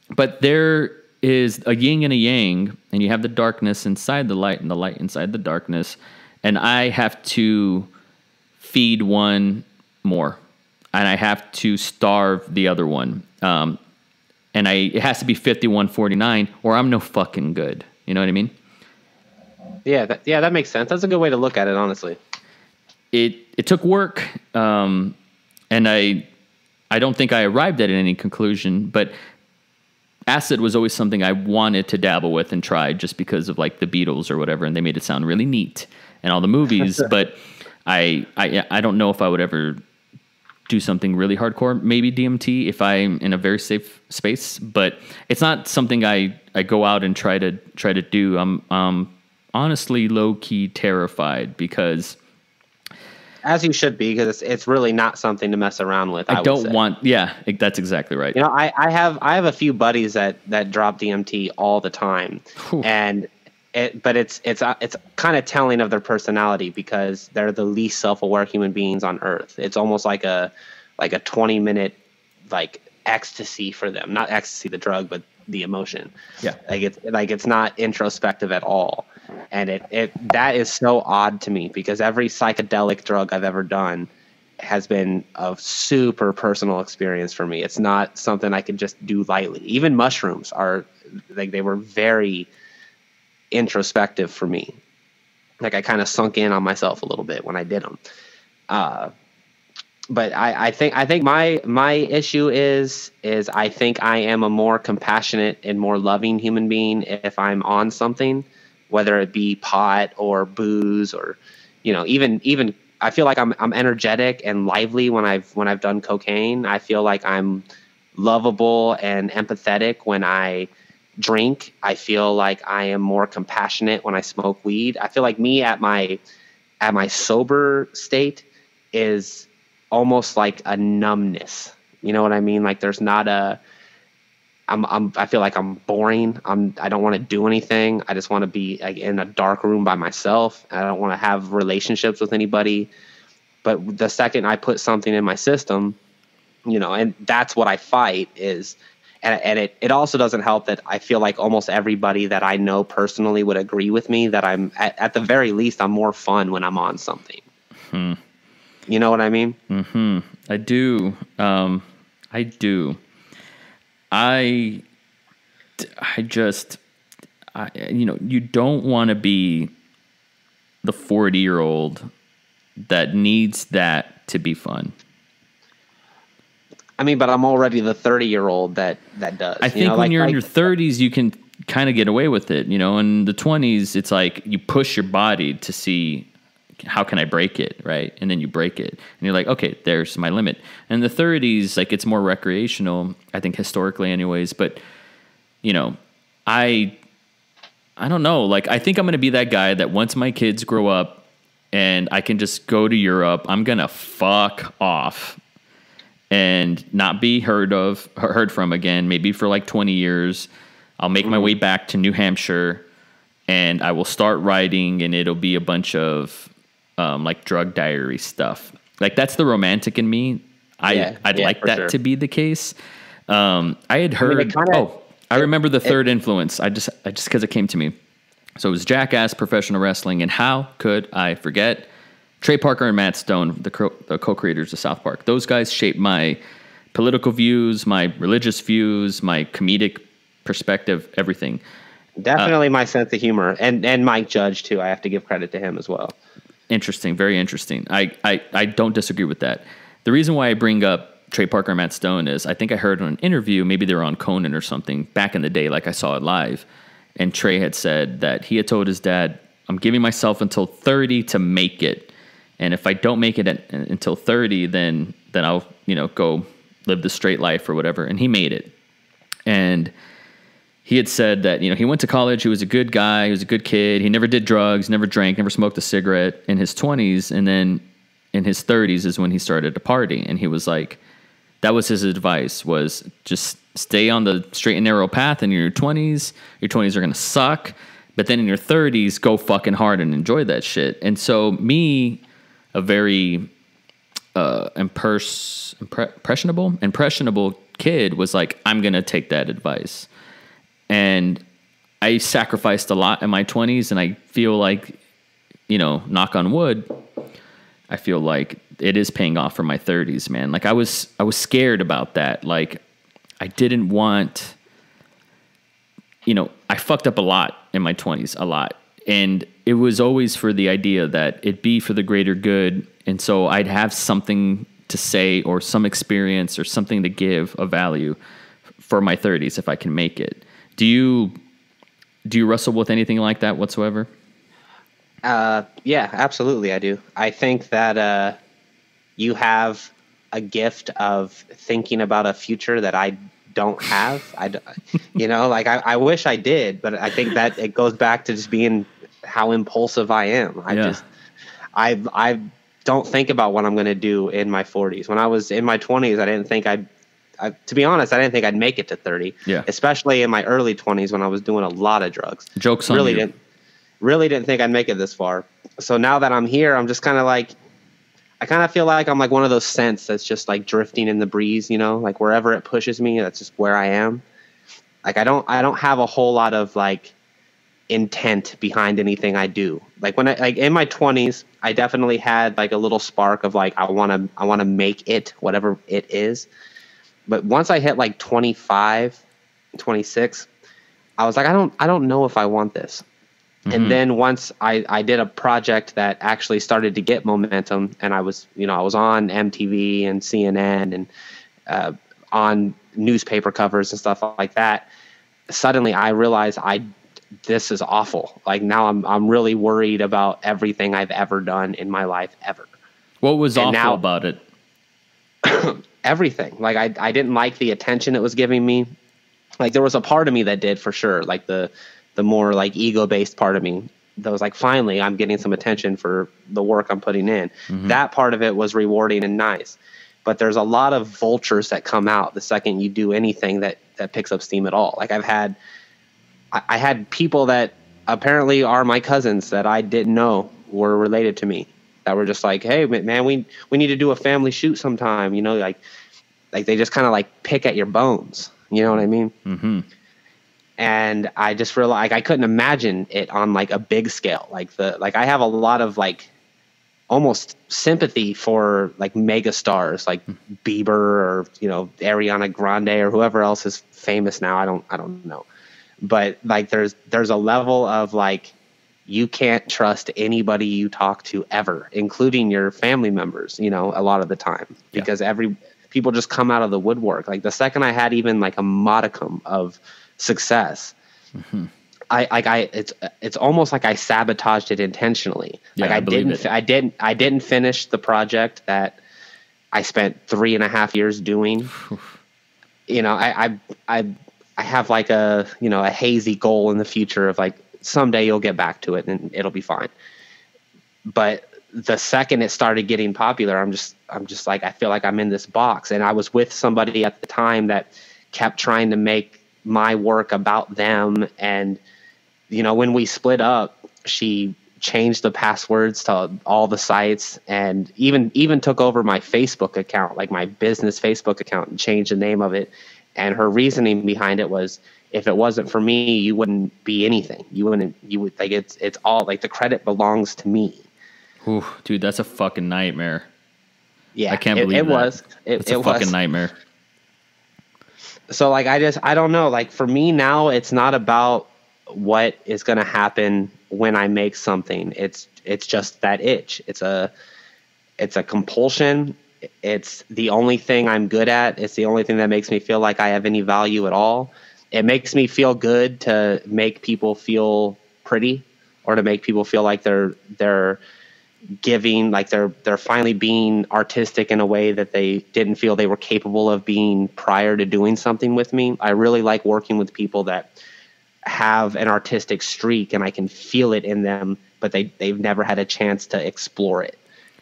but there is a yin and a yang, and you have the darkness inside the light and the light inside the darkness, and I have to feed one more, and I have to starve the other one, and it has to be 51-49, or I'm no fucking good. You know what I mean? Yeah, that makes sense. That's a good way to look at it, honestly. It took work, and I don't think I arrived at any conclusion, but acid was always something I wanted to dabble with and try, just because of like the Beatles or whatever, and they made it sound really neat and all the movies. But I don't know if I would ever do something really hardcore. Maybe DMT if I'm in a very safe space, but it's not something I go out and try to do. I'm honestly low key terrified, because, as you should be, because it's really not something to mess around with. I don't want. Yeah, that's exactly right. You know, I have a few buddies that drop DMT all the time, and it's kind of telling of their personality, because they're the least self-aware human beings on earth. It's almost like a 20-minute like ecstasy for them. Not ecstasy, the drug, but the emotion. Yeah. It's not introspective at all. And that is so odd to me, because every psychedelic drug I've ever done has been a super personal experience for me. It's not something I could just do lightly. Even mushrooms they were very introspective for me. Like, I kind of sunk in on myself a little bit when I did them. But I think my issue is I think I am a more compassionate and more loving human being if I'm on something, whether it be pot or booze, or, you know, even I feel like I'm energetic and lively when I've done cocaine. I feel like I'm lovable and empathetic when I drink. I feel like I am more compassionate when I smoke weed. I feel like me at my sober state is almost like a numbness. You know what I mean? Like, there's not I feel like I'm boring. I don't want to do anything. I just want to be like in a dark room by myself. I don't want to have relationships with anybody. But the second I put something in my system, you know, and that's what I fight is, and it also doesn't help that I feel like almost everybody that I know personally would agree with me that I'm at the very least, I'm more fun when I'm on something. You know what I mean? Mm-hmm. I do. I do. I just, you know, you don't want to be the 40-year-old that needs that to be fun. I mean, but I'm already the 30-year-old that does. I think when you're in your 30s, you can kind of get away with it. You know, in the 20s, it's like you push your body to see how can I break it, right? And then you break it, and you're like, okay, there's my limit. And in the 30s, like, it's more recreational, I think, historically, anyways. But you know, I don't know. Like, I think I'm gonna be that guy that once my kids grow up and I can just go to Europe, I'm gonna fuck off and not be heard from again, maybe for like 20 years. I'll make my way back to New Hampshire, and I will start writing, and it'll be a bunch of like drug diary stuff. Like, that's the romantic in me. I'd like that to be the case. I had heard. I remember the third influence. I just because it came to me. So it was Jackass, professional wrestling, and how could I forget Trey Parker and Matt Stone, the co-creators of South Park. Those guys shaped my political views, my religious views, my comedic perspective, everything. Definitely my sense of humor, and Mike Judge too. I have to give credit to him as well. Interesting, very interesting. I don't disagree with that. the reason why I bring up Trey Parker and Matt Stone is I think I heard on an interview, maybe they were on Conan or something back in the day, like I saw it live. And Trey had said that he had told his dad, I'm giving myself until 30 to make it. And if I don't make it until 30, then I'll, go live the straight life or whatever. And he made it. And he had said that, he went to college. He was a good guy. He was a good kid. He never did drugs, never drank, never smoked a cigarette in his 20s. And then in his 30s is when he started to party. And he was like, that was his advice, was just stay on the straight and narrow path in your 20s. Your 20s are going to suck. But then in your 30s, go fucking hard and enjoy that shit. And so me, a very impressionable kid, was like, I'm going to take that advice. And I sacrificed a lot in my 20s, and I feel like, knock on wood, I feel like it is paying off for my 30s, man. Like I was scared about that. Like I didn't want, I fucked up a lot in my 20s, a lot. And it was always for the idea that it'd be for the greater good. And so I'd have something to say or some experience or something to give of value for my 30s if I can make it. Do you wrestle with anything like that whatsoever? Yeah, absolutely. I do. I think that you have a gift of thinking about a future that I don't have. I wish I did, but I think that it goes back to just being how impulsive I am. I don't think about what I'm going to do in my 40s. When I was in my 20s, I didn't think to be honest, I didn't think I'd make it to 30. Yeah. Especially in my early 20s when I was doing a lot of drugs. Joke's on you. Really didn't think I'd make it this far. So now that I'm here, I'm just kind of like, I kind of feel like I'm like one of those scents that's just like drifting in the breeze, like wherever it pushes me, that's just where I am. Like I don't have a whole lot of like intent behind anything I do. Like when in my 20s, I definitely had like a little spark of like I want to make it, whatever it is. But once I hit like 25, 26, I was like, I don't know if I want this. Mm-hmm. And then once I did a project that actually started to get momentum, and I was on MTV and CNN and on newspaper covers and stuff like that. Suddenly I realized this is awful. Like now I'm really worried about everything I've ever done in my life ever. What was awful about it? Everything. Like I didn't like the attention it was giving me. Like there was a part of me that did, for sure. Like the more like ego-based part of me that was like, finally I'm getting some attention for the work I'm putting in. Mm-hmm. That part of it was rewarding and nice. But there's a lot of vultures that come out the second you do anything that picks up steam at all. Like I had people that apparently are my cousins that I didn't know were related to me, that were just like, hey man, we need to do a family shoot sometime, like they just kind of like pick at your bones, you know what I mean? Mm-hmm. And I just realized I couldn't imagine it on like a big scale. Like I have a lot of like almost sympathy for like mega stars like Bieber or Ariana Grande or whoever else is famous now. I don't know. But like there's a level of like you can't trust anybody you talk to ever, including your family members, a lot of the time, because people just come out of the woodwork. Like the second I had even like a modicum of success, mm-hmm. It's almost like I sabotaged it intentionally. Yeah, like I didn't finish the project that I spent 3.5 years doing. I have like a hazy goal in the future of like someday you'll get back to it and it'll be fine. But the second it started getting popular, I'm just like, I feel like I'm in this box. And I was with somebody at the time that kept trying to make my work about them. And, when we split up, she changed the passwords to all the sites and even took over my Facebook account, like my business Facebook account, and changed the name of it. And her reasoning behind it was, if it wasn't for me, you wouldn't be anything. You would like, it's all like the credit belongs to me. Ooh, dude, that's a fucking nightmare. Yeah, I can't believe it was. It's a fucking nightmare. So like, I don't know. Like for me now, it's not about what is going to happen when I make something. It's just that itch. It's a compulsion. It's the only thing I'm good at. It's the only thing that makes me feel like I have any value at all. It makes me feel good to make people feel pretty, or to make people feel like they're giving, like they're finally being artistic in a way that they didn't feel they were capable of being prior to doing something with me. I really like working with people that have an artistic streak and I can feel it in them, but they've never had a chance to explore it.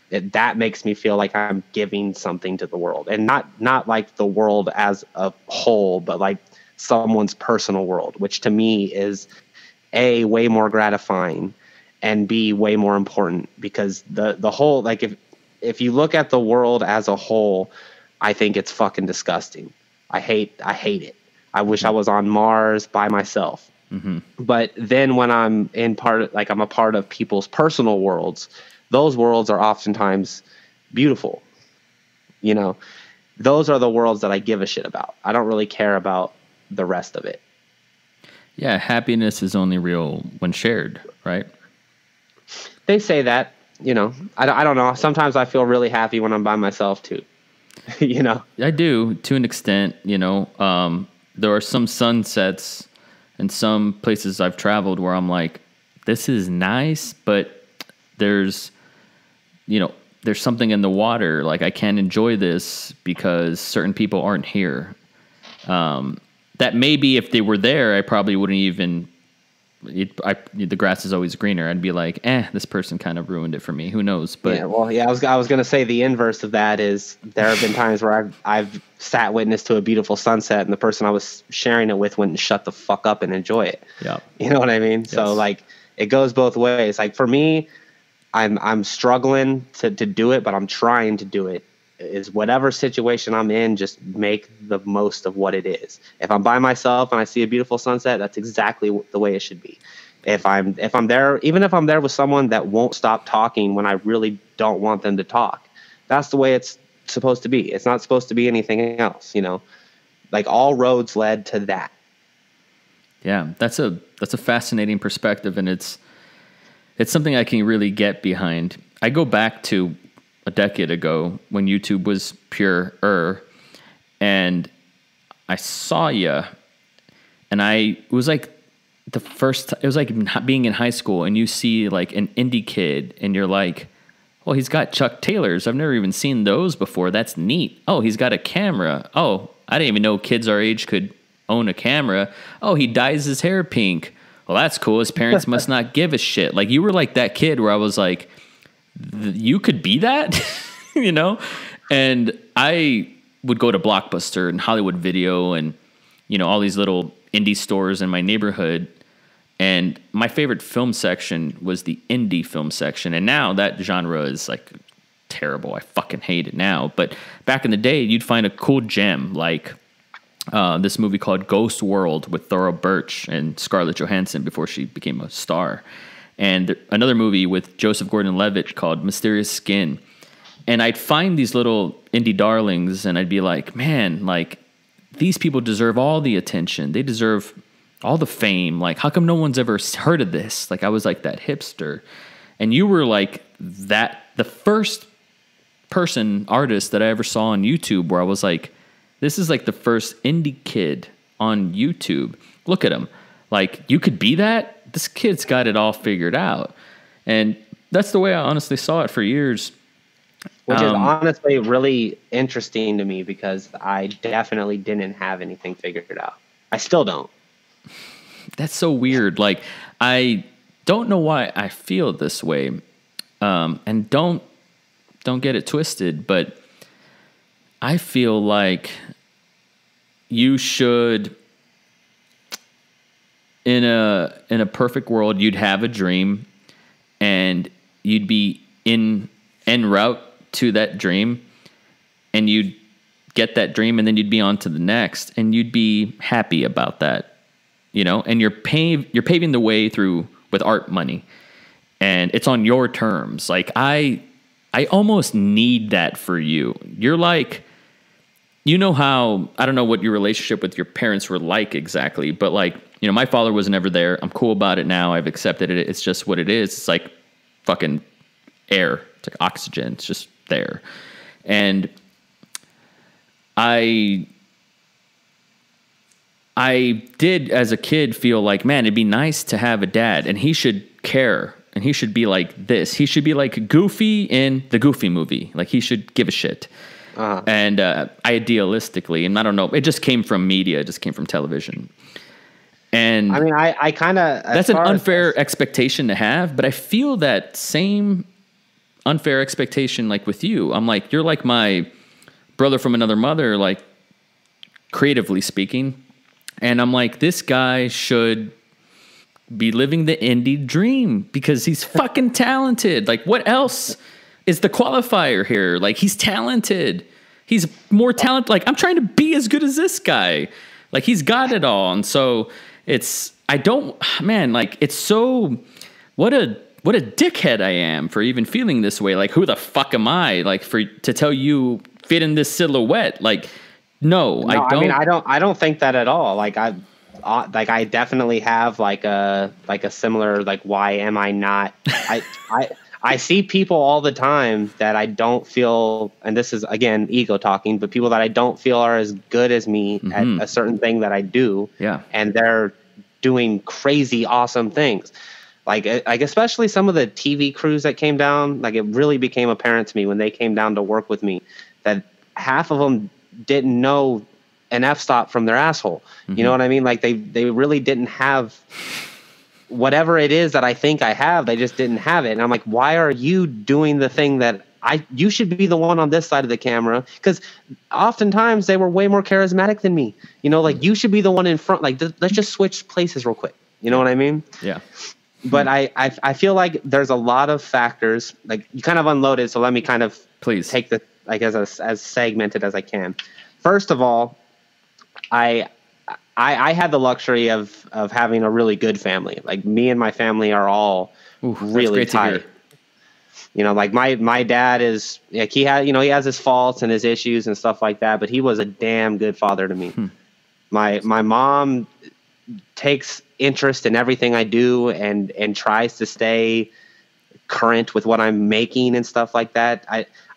That makes me feel like I'm giving something to the world, and not like the world as a whole, but like someone's personal world, which to me is A, way more gratifying, and B, way more important, because the whole, like if you look at the world as a whole, I think it's fucking disgusting. I hate it. I wish I was on Mars by myself. Mm-hmm. But then when I'm I'm a part of people's personal worlds, those worlds are oftentimes beautiful. You know, those are the worlds that I give a shit about. I don't really care about the rest of it. Yeah, happiness is only real when shared, right? They say that, you know. I don't know. Sometimes I feel really happy when I'm by myself too. You know, I do to an extent. You know, there are some sunsets and some places I've traveled where I'm like, this is nice, but there's something in the water. Like I can't enjoy this because certain people aren't here. That maybe if they were there, I probably wouldn't even. The grass is always greener. I'd be like, this person kind of ruined it for me. Who knows? But I was going to say the inverse of that is there have been times where I've sat witness to a beautiful sunset, and the person I was sharing it with wouldn't shut the fuck up and enjoy it. Yeah, you know what I mean. Yes. So like it goes both ways. Like for me, I'm struggling to do it, but I'm trying to do it. Is whatever situation I'm in, just make the most of what it is. If I'm by myself and I see a beautiful sunset, that's exactly the way it should be. If I'm there, even if I'm there with someone that won't stop talking when I really don't want them to talk, that's the way it's supposed to be. It's not supposed to be anything else, you know. Like all roads led to that. Yeah, that's a fascinating perspective, and it's something I can really get behind. I go back to a decade ago when YouTube was pure, and I saw you, and it was like being in high school, and you see like an indie kid, and you're like, well, he's got Chuck Taylors. I've never even seen those before. That's neat. Oh, he's got a camera. Oh, I didn't even know kids our age could own a camera. Oh, he dyes his hair pink. Well, that's cool. His parents must not give a shit. Like you were like that kid where I was like, you could be that, you know? And I would go to Blockbuster and Hollywood Video and, you know, all these little indie stores in my neighborhood. And my favorite film section was the indie film section. And now that genre is like terrible. I fucking hate it now. But back in the day, you'd find a cool gem like this movie called Ghost World with Thora Birch and Scarlett Johansson before she became a star. And another movie with Joseph Gordon-Levitt called Mysterious Skin. And I'd find these little indie darlings, and I'd be like, man, like, these people deserve all the attention. They deserve all the fame. Like, how come no one's ever heard of this? Like, I was like that hipster. And you were like that, the first artist that I ever saw on YouTube where I was like, this is like the first indie kid on YouTube. Look at him. Like, you could be that? This kid's got it all figured out. And that's the way I honestly saw it for years. Which is honestly really interesting to me because I definitely didn't have anything figured out. I still don't. That's so weird. Like, I don't know why I feel this way. And don't get it twisted, but I feel like you should... In a perfect world, you'd have a dream, and you'd be en route to that dream, and you'd get that dream, and then you'd be on to the next, and you'd be happy about that, you know. And you're paving the way through with art money, and it's on your terms. Like I almost need that for you. You're like, you know how, I don't know what your relationship with your parents were like exactly, but like, you know, my father was never there. I'm cool about it now. I've accepted it. It's just what it is. It's like fucking air. It's like oxygen. It's just there. And I did as a kid feel like, man, it'd be nice to have a dad and he should care and he should be like this. He should be like Goofy in the Goofy movie. Like he should give a shit. And idealistically, and I don't know, it just came from media. It just came from television. And I mean, I kind of, that's an unfair expectation to have, but I feel that same unfair expectation, like with you. I'm like, you're like my brother from another mother, like creatively speaking. And I'm like, this guy should be living the indie dream because he's fucking talented. Like, what else is the qualifier here? Like, he's talented. He's more talented. Like, I'm trying to be as good as this guy. Like, he's got it all. And so it's, like, it's so, what a dickhead I am for even feeling this way. Like, who the fuck am I? Like, to tell you fit in this silhouette? Like, no, I don't. I mean, I don't think that at all. Like, I definitely have like a similar, like, why am I not? I see people all the time that I don't feel, and this is again ego talking, but people that I don't feel are as good as me at a certain thing that I do. Yeah, and they're doing crazy, awesome things. Like especially some of the TV crews that came down. Like, it really became apparent to me when they came down to work with me that half of them didn't know an f-stop from their asshole. You know what I mean? Like, they really didn't have whatever it is that I think I have. They just didn't have it. And I'm like, why are you doing the thing that you should be the one on this side of the camera? Because oftentimes they were way more charismatic than me. You know, like, you should be the one in front. Like, let's just switch places real quick. You know what I mean? Yeah. But I feel like there's a lot of factors. Like, you kind of unloaded, so let me kind of take the, like, as segmented as I can. First of all, I had the luxury of having a really good family. Like, me and my family are all really tight. You know, like, my dad is, like, he has his faults and his issues and stuff like that, but he was a damn good father to me. My mom takes interest in everything I do and tries to stay current with what I'm making and stuff like that.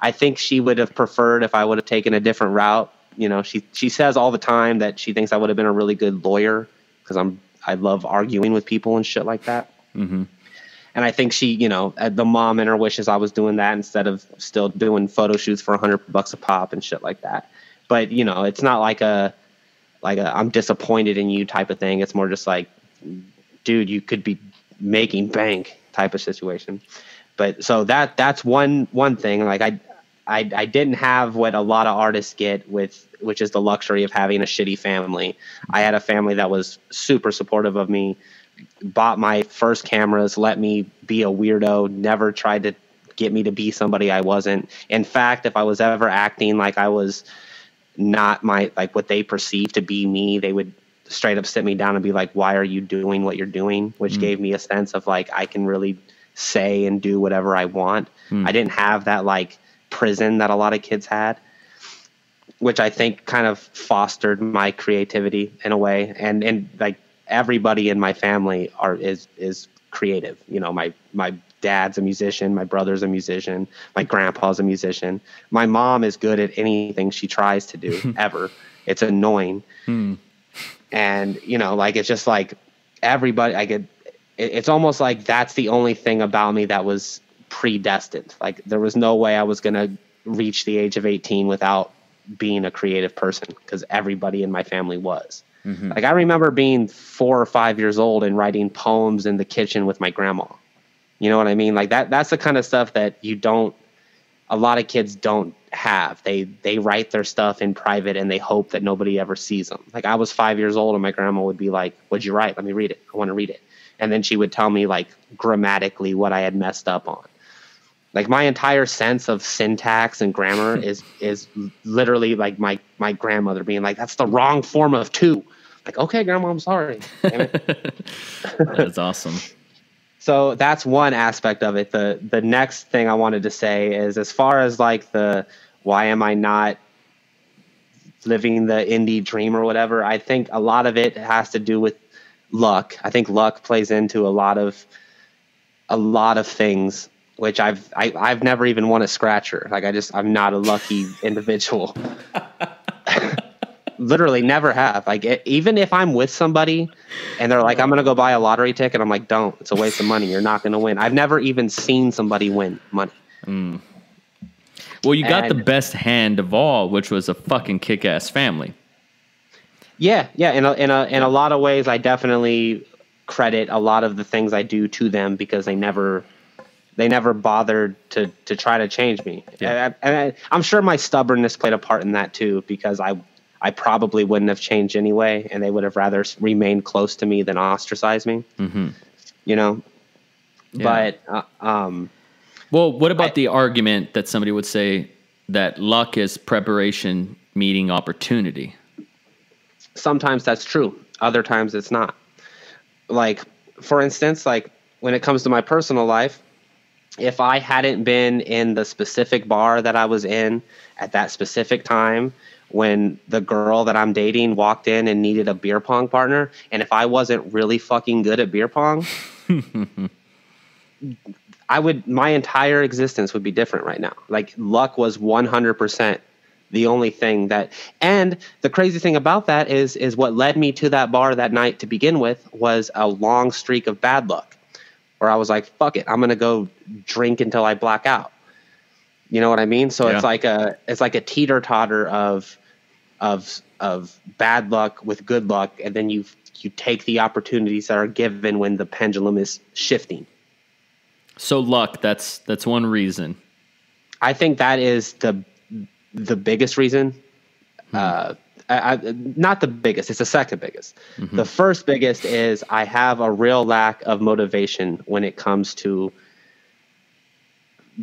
I think she would have preferred if I would have taken a different route. You know, she says all the time that she thinks I would have been a really good lawyer because I love arguing with people and shit like that. And I think she, you know, the mom in her wishes I was doing that instead of still doing photo shoots for $100 a pop and shit like that. But, you know, it's not like a I'm disappointed in you type of thing. It's more just like, dude, you could be making bank type of situation. But so that's one thing. Like, I didn't have what a lot of artists get which is the luxury of having a shitty family. I had a family that was super supportive of me, bought my first cameras, let me be a weirdo, never tried to get me to be somebody I wasn't. In fact, if I was ever acting like I was not like what they perceived to be me, they would straight up sit me down and be like, why are you doing what you're doing? Which gave me a sense of, like, I can really say and do whatever I want. I didn't have that, like, prison that a lot of kids had, which I think kind of fostered my creativity in a way. And like, everybody in my family is creative. You know, my dad's a musician, my brother's a musician, my grandpa's a musician. My mom is good at anything she tries to do ever. It's annoying. And, you know, like, it's just like everybody, it's almost like that's the only thing about me that was predestined. Like, there was no way I was going to reach the age of 18 without being a creative person, because everybody in my family was. Like, I remember being 4 or 5 years old and writing poems in the kitchen with my grandma. You know what I mean? Like, that's the kind of stuff that a lot of kids don't have. They write their stuff in private and they hope that nobody ever sees them. Like, I was 5 years old and my grandma would be like, what'd you write? Let me read it. I want to read it. And then she would tell me, like, grammatically what I had messed up on. Like, my entire sense of syntax and grammar is literally like my grandmother being like, that's the wrong form of to. Like, okay, grandma, I'm sorry. Damn it. That's awesome. So that's one aspect of it. The next thing I wanted to say is, as far as, like, the why am I not living the indie dream or whatever, I think a lot of it has to do with luck. I think luck plays into a lot of things. which I've never even won a scratcher. Like I'm not a lucky individual. Literally never have. Like even if I'm with somebody and they're like, I'm going to go buy a lottery ticket, I'm like, don't. It's a waste of money. You're not going to win. I've never even seen somebody win money. Mm. Well, you got the best hand of all, which was a fucking kick-ass family. Yeah. In a lot of ways, I definitely credit a lot of the things I do to them because they never bothered to try to change me. Yeah. And I'm sure my stubbornness played a part in that too, because I probably wouldn't have changed anyway, and they would have rather remained close to me than ostracize me. Mm-hmm. You know? Yeah. But, well, what about the argument that somebody would say that luck is preparation meeting opportunity? Sometimes that's true. Other times it's not. Like, for instance, like when it comes to my personal life, if I hadn't been in the specific bar that I was in at that specific time, when the girl that I'm dating walked in and needed a beer pong partner, and if I wasn't really fucking good at beer pong, my entire existence would be different right now. Like, luck was 100% the only thing that, and the crazy thing about that is what led me to that bar that night to begin with was a long streak of bad luck, where I was like, fuck it, I'm going to go drink until I black out. You know what I mean? So yeah. It's like a teeter-totter of bad luck with good luck, and then you take the opportunities that are given when the pendulum is shifting. So luck, that's one reason. I think that is the biggest reason. Not the biggest, it's the second biggest. Mm-hmm. The first biggest is I have a real lack of motivation when it comes to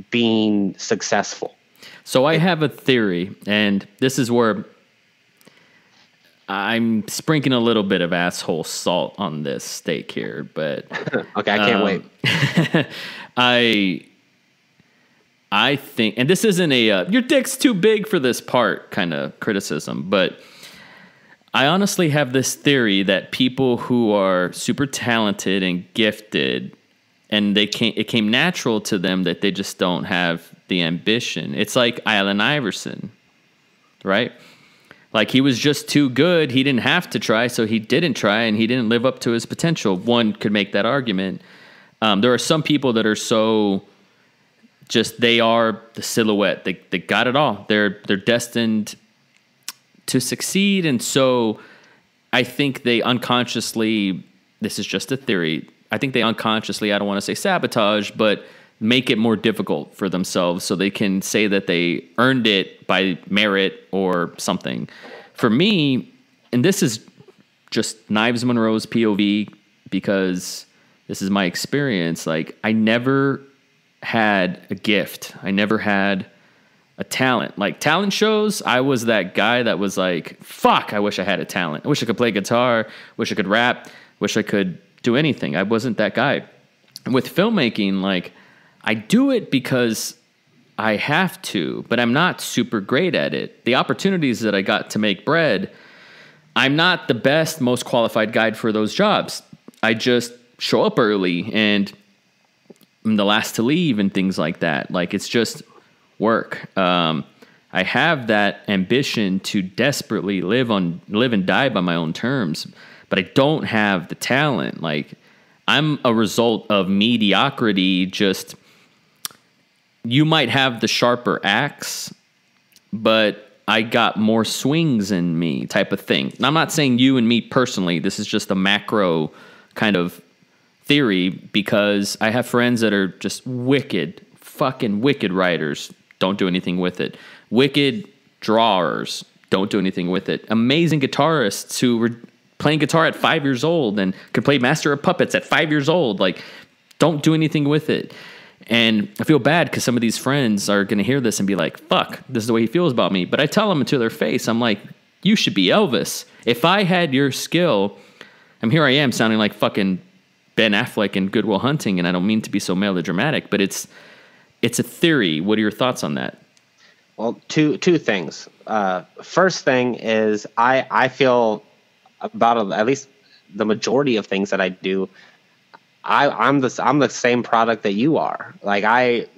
being successful. So I have a theory, and this is where I'm sprinkling a little bit of asshole salt on this steak here, but okay, I can't wait. I think, and this isn't a your dick's too big for this part kind of criticism, but I honestly have this theory that people who are super talented and gifted, and it came natural to them, that they just don't have the ambition. It's like Allen Iverson, right? Like, he was just too good. He didn't have to try, so he didn't try, and he didn't live up to his potential. One could make that argument. There are some people that are so just, they are the silhouette. They got it all. They're destined to succeed, and so I think they unconsciously, this is just a theory, I think they unconsciously, I don't want to say sabotage, but make it more difficult for themselves so they can say that they earned it by merit or something. For me, and this is just Knives Monroe's POV, because this is my experience, like, I never had a gift. I never had a talent. Like, talent shows, I was that guy that was like, fuck, I wish I had a talent. I wish I could play guitar, wish I could rap, wish I could do anything. I wasn't that guy. And with filmmaking, like, I do it because I have to, but I'm not super great at it. The opportunities that I got to make bread, I'm not the best, most qualified guide for those jobs. I just show up early and I'm the last to leave and things like that. Like, it's just work. I have that ambition to desperately live and die by my own terms, but I don't have the talent. Like, I'm a result of mediocrity. Just, you might have the sharper axe, but I got more swings in me, type of thing. And I'm not saying you and me personally. This is just a macro kind of theory, because I have friends that are just wicked, fucking wicked writers, don't do anything with it. Wicked drawers, don't do anything with it. Amazing guitarists who were playing guitar at 5 years old and could play Master of Puppets at 5 years old. Like, don't do anything with it. And I feel bad because some of these friends are going to hear this and be like, fuck, this is the way he feels about me. But I tell them to their face, I'm like, you should be Elvis. If I had your skill, and here I am sounding like fucking Ben Affleck in Good Will Hunting, and I don't mean to be so melodramatic, but it's a theory. What are your thoughts on that? Well, two things. First thing is I feel about at least the majority of things that I do, I'm the same product that you are. Like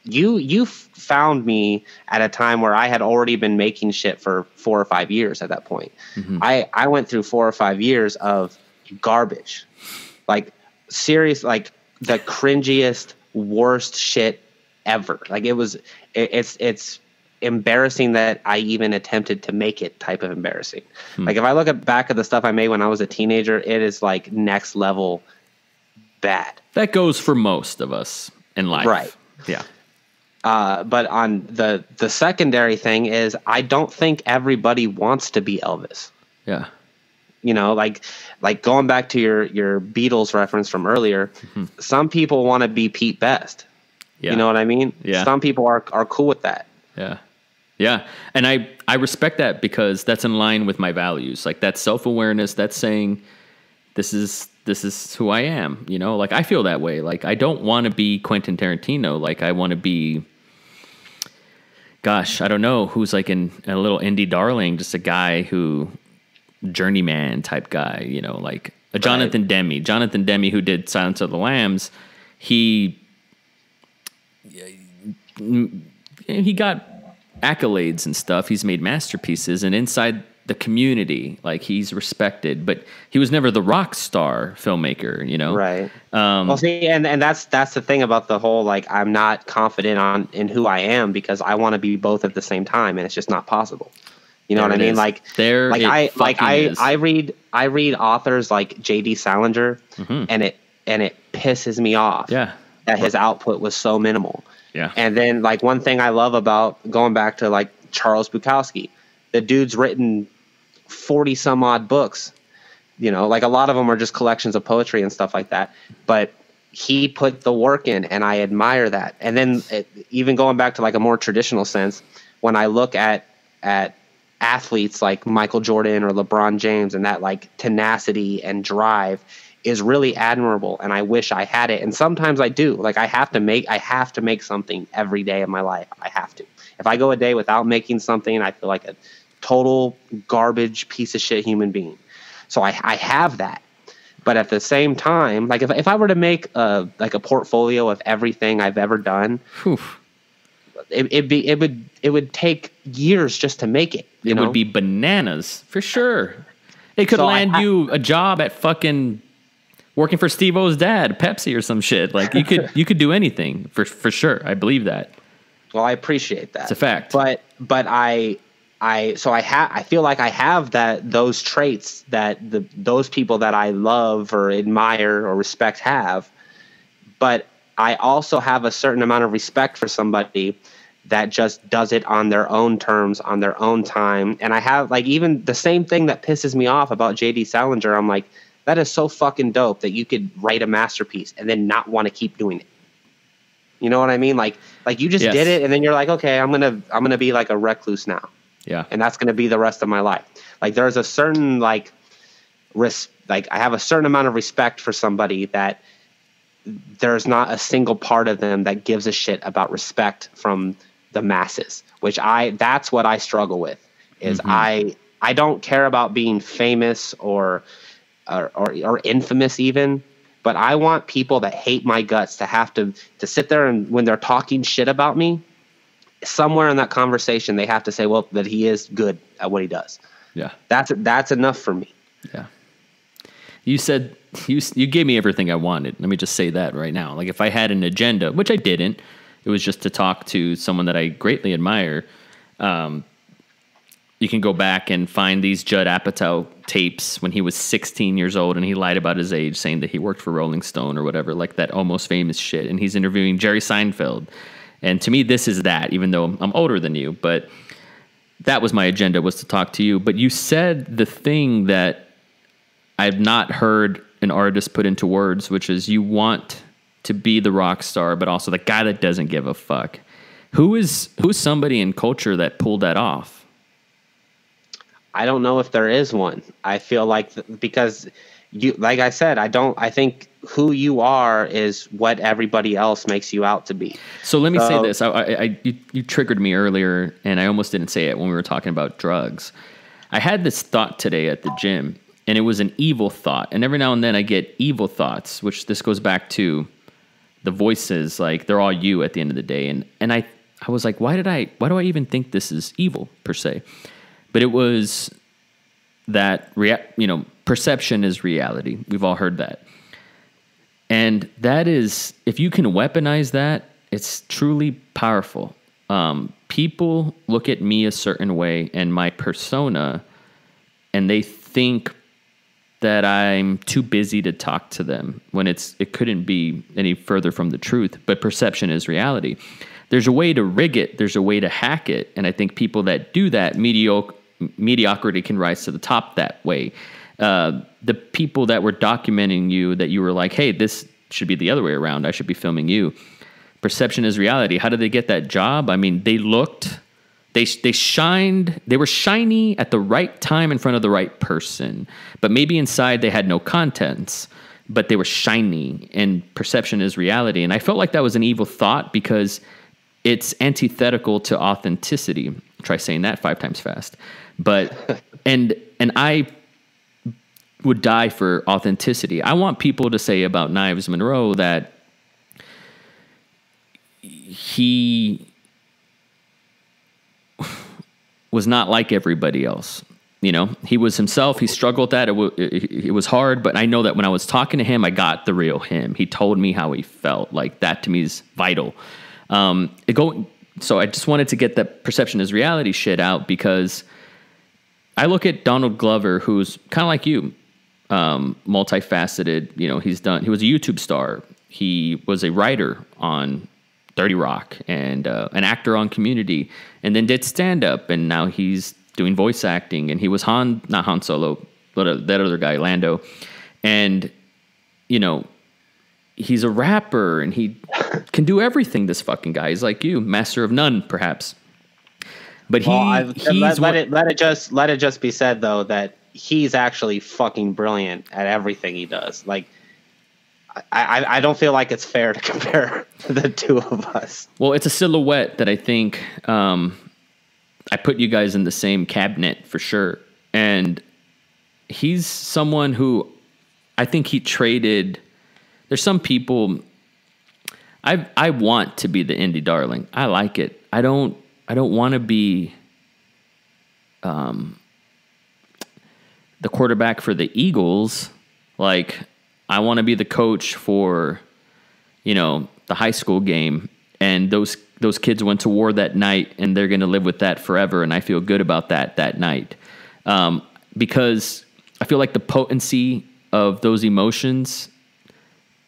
you found me at a time where I had already been making shit for 4 or 5 years at that point. Mm-hmm. I went through 4 or 5 years of garbage, like serious, like the cringiest, worst shit ever. Like it's embarrassing that I even attempted to make it type of embarrassing. Like if I look back at the stuff I made when I was a teenager, it is like next level bad. That goes for most of us in life. Right. Yeah. But on the secondary thing is I don't think everybody wants to be Elvis. Yeah. You know, like going back to your Beatles reference from earlier, some people want to be Pete Best. Yeah. You know what I mean? Yeah. Some people are cool with that. Yeah. Yeah. And I respect that because that's in line with my values. Like that self-awareness, that's saying this is who I am, you know? Like I feel that way. Like I don't want to be Quentin Tarantino. Like I want to be, gosh, I don't know, who's like a little indie darling, just a guy who journeyman type guy, you know, like a Jonathan Demme, who did Silence of the Lambs. He got accolades and stuff. He's made masterpieces, and inside the community, like he's respected, but he was never the rock star filmmaker, you know? Right. Well, see, and that's the thing about the whole, like, I'm not confident in who I am because I want to be both at the same time, and it's just not possible. You know what I mean? Like, I read authors like J.D. Salinger, and it pisses me off. Yeah. That his output was so minimal. Yeah. And then, like, one thing I love about going back to like Charles Bukowski, the dude's written 40 some odd books, you know, like a lot of them are just collections of poetry and stuff like that. But he put the work in, and I admire that. And then even going back to like a more traditional sense, when I look at athletes like Michael Jordan or LeBron James, and that like tenacity and drive is really admirable, and I wish I had it. And sometimes I do. Like I have to make something every day of my life. I have to. If I go a day without making something, I feel like a total garbage piece of shit human being. So I have that. But at the same time, like if I were to make a portfolio of everything I've ever done, it would take years just to make it. It would be bananas for sure. It could land you a job at fucking working for Steve-O's dad, Pepsi or some shit. Like you could do anything for sure. I believe that. Well, I appreciate that. It's a fact. But I feel like I have those traits that those people that I love or admire or respect have. But I also have a certain amount of respect for somebody that just does it on their own terms, on their own time. And I have like even the same thing that pisses me off about J.D. Salinger. I'm like, that is so fucking dope that you could write a masterpiece and then not want to keep doing it. You know what I mean? Like you just did it, and then you're like, okay, I'm gonna be like a recluse now. Yeah. And that's gonna be the rest of my life. Like there's a certain like I have a certain amount of respect for somebody that there's not a single part of them that gives a shit about respect from the masses, that's what I struggle with is I don't care about being famous or infamous even, but I want people that hate my guts to have to sit there and when they're talking shit about me, somewhere in that conversation they have to say, well, that he is good at what he does. Yeah. That's enough for me. Yeah. You said you gave me everything I wanted. Let me just say that right now. Like if I had an agenda, which I didn't, it was just to talk to someone that I greatly admire. You can go back and find these Judd Apatow tapes when he was 16 years old and he lied about his age, saying that he worked for Rolling Stone or whatever, like that Almost Famous shit. And he's interviewing Jerry Seinfeld. And to me, this is that, even though I'm older than you. But that was my agenda, was to talk to you. But you said the thing that I've not heard an artist put into words, which is you want to be the rock star, but also the guy that doesn't give a fuck. Who's somebody in culture that pulled that off? I don't know if there is one. I feel like because you, like I said, I think who you are is what everybody else makes you out to be. So let me say this. You triggered me earlier and I almost didn't say it when we were talking about drugs. I had this thought today at the gym. and it was an evil thought. And every now and then I get evil thoughts, which this goes back to the voices, like they're all you at the end of the day. And I was like, why do I even think this is evil per se? But it was that, perception is reality. We've all heard that. And that is, if you can weaponize that, it's truly powerful. People look at me a certain way and my persona, and they think that I'm too busy to talk to them when it couldn't be any further from the truth. But perception is reality. There's a way to rig it. There's a way to hack it. And I think people that do that, mediocrity can rise to the top that way. The people that were documenting you, that you were like, hey, this should be the other way around. I should be filming you. Perception is reality. How did they get that job? I mean, they shined. They were shiny at the right time in front of the right person. But maybe inside they had no contents, but they were shiny, and perception is reality. And I felt like that was an evil thought because it's antithetical to authenticity. Try saying that 5 times fast. But and I would die for authenticity. I want people to say about Knives Monroe that he was not like everybody else. He was himself. He struggled that. It was hard, but I know that when I was talking to him, I got the real him. He told me how he felt. Like, that to me is vital. So I just wanted to get that perception is reality shit out, because I look at Donald Glover, who's kind of like you, multifaceted. He was a YouTube star. He was a writer on 30 Rock and an actor on Community, and then did stand-up, and now he's doing voice acting, and he was not Han Solo, but that other guy, Lando. And, he's a rapper, and he can do everything, this fucking guy. He's like you, master of none, perhaps. But let it just be said, though, that he's actually fucking brilliant at everything he does. Like, I don't feel like it's fair to compare the two of us. Well, it's a silhouette that I think I put you guys in the same cabinet for sure. And he's someone who I think he traded. There's some people. I want to be the indie darling. I like it. I don't want to be the quarterback for the Eagles. Like, I want to be the coach for, the high school game, and those kids went to war that night, and they're going to live with that forever, and I feel good about that night, because I feel like the potency of those emotions,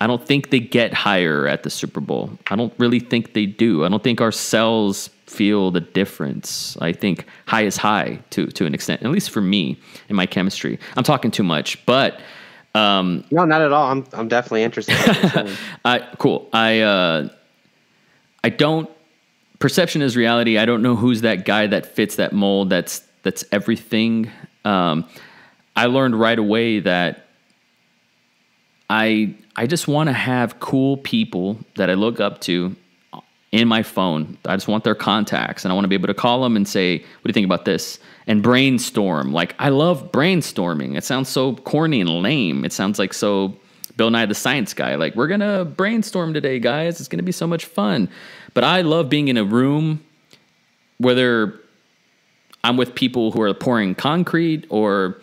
I don't think they get higher at the Super Bowl. I don't really think they do. I don't think our cells feel the difference. I think high is high to an extent, at least for me in my chemistry. I'm talking too much, but no, not at all. I'm definitely interested. Cool. I don't. Perception is reality. I don't know who's that guy that fits that mold. That's everything. I learned right away that I just want to have cool people that I look up to in my phone. I just want their contacts, and I want to be able to call them and say, what do you think about this? And brainstorm. Like, I love brainstorming. It sounds so corny and lame. It sounds like so Bill Nye the Science Guy. Like, we're going to brainstorm today, guys. It's going to be so much fun. But I love being in a room, whether I'm with people who are pouring concrete or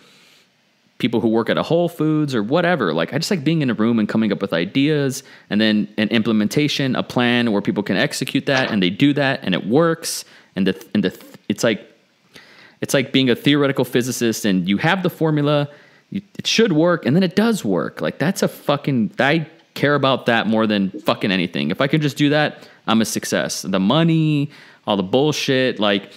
people who work at a Whole Foods or whatever. Like, I just like being in a room and coming up with ideas, and then an implementation, a plan where people can execute that, and they do that, and it works. And it's like being a theoretical physicist, and you have the formula, it should work, and then it does work. Like, I care about that more than fucking anything. If I can just do that, I'm a success. The money, all the bullshit, like,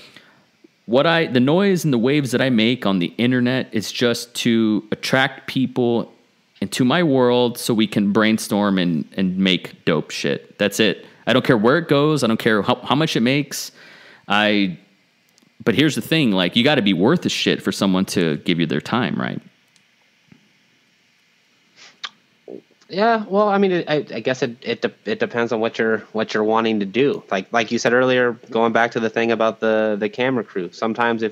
the noise and the waves that I make on the internet is just to attract people into my world so we can brainstorm and make dope shit. That's it. I don't care where it goes. I don't care how much it makes. But here's the thing, like, you got to be worth a shit for someone to give you their time, right? Yeah, well, I mean, I guess it depends on what you're wanting to do. Like you said earlier, going back to the thing about the camera crew. Sometimes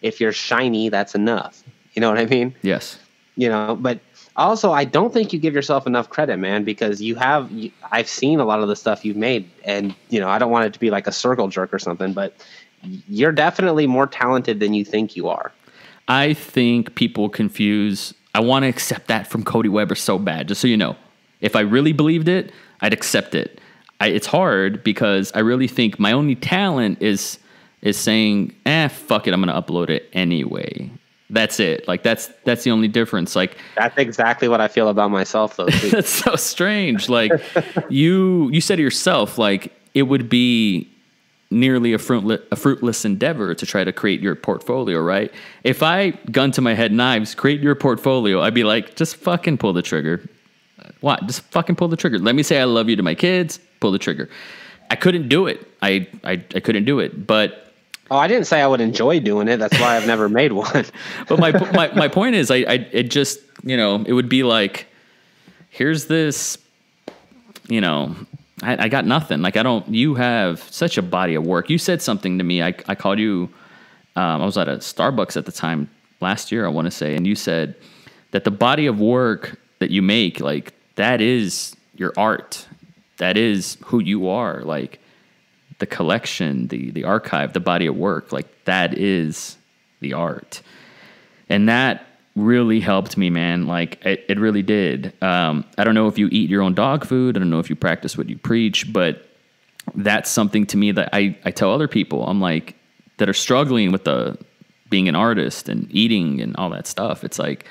if you're shiny, that's enough. You know what I mean? Yes. you know, but also I don't think you give yourself enough credit, man, because I've seen a lot of the stuff you've made, and, you know, I don't want it to be like a circle jerk or something, but you're definitely more talented than you think you are. I think people confuse. I want to accept that from Cody Weber so bad, just so you know. If I really believed it, I'd accept it. It's hard because I really think my only talent is saying, fuck it, I'm going to upload it anyway. That's it. Like, that's the only difference. Like, that's exactly what I feel about myself, though. That's so strange. Like, you said to yourself, like, it would be nearly a fruitless endeavor to try to create your portfolio, right? If I gun to my head, Knives, create your portfolio, I'd be like, just fucking pull the trigger. What? Just fucking pull the trigger. Let me say I love you to my kids, pull the trigger. I couldn't do it. I couldn't do it. But oh, I didn't say I would enjoy doing it. That's why I've never made one. But my point is, it just, you know, it would be like, here's this, you know, I got nothing. Like, you have such a body of work. You said something to me. I called you, I was at a Starbucks at the time last year, I want to say, and you said that the body of work that you make, like, that is your art. That is who you are. Like, the collection, the archive, the body of work, like, that is the art. And that really helped me, man. Like, it really did. I don't know if you eat your own dog food. I don't know if you practice what you preach, but that's something to me that I tell other people. I'm like, that are struggling with being an artist and eating and all that stuff. It's like,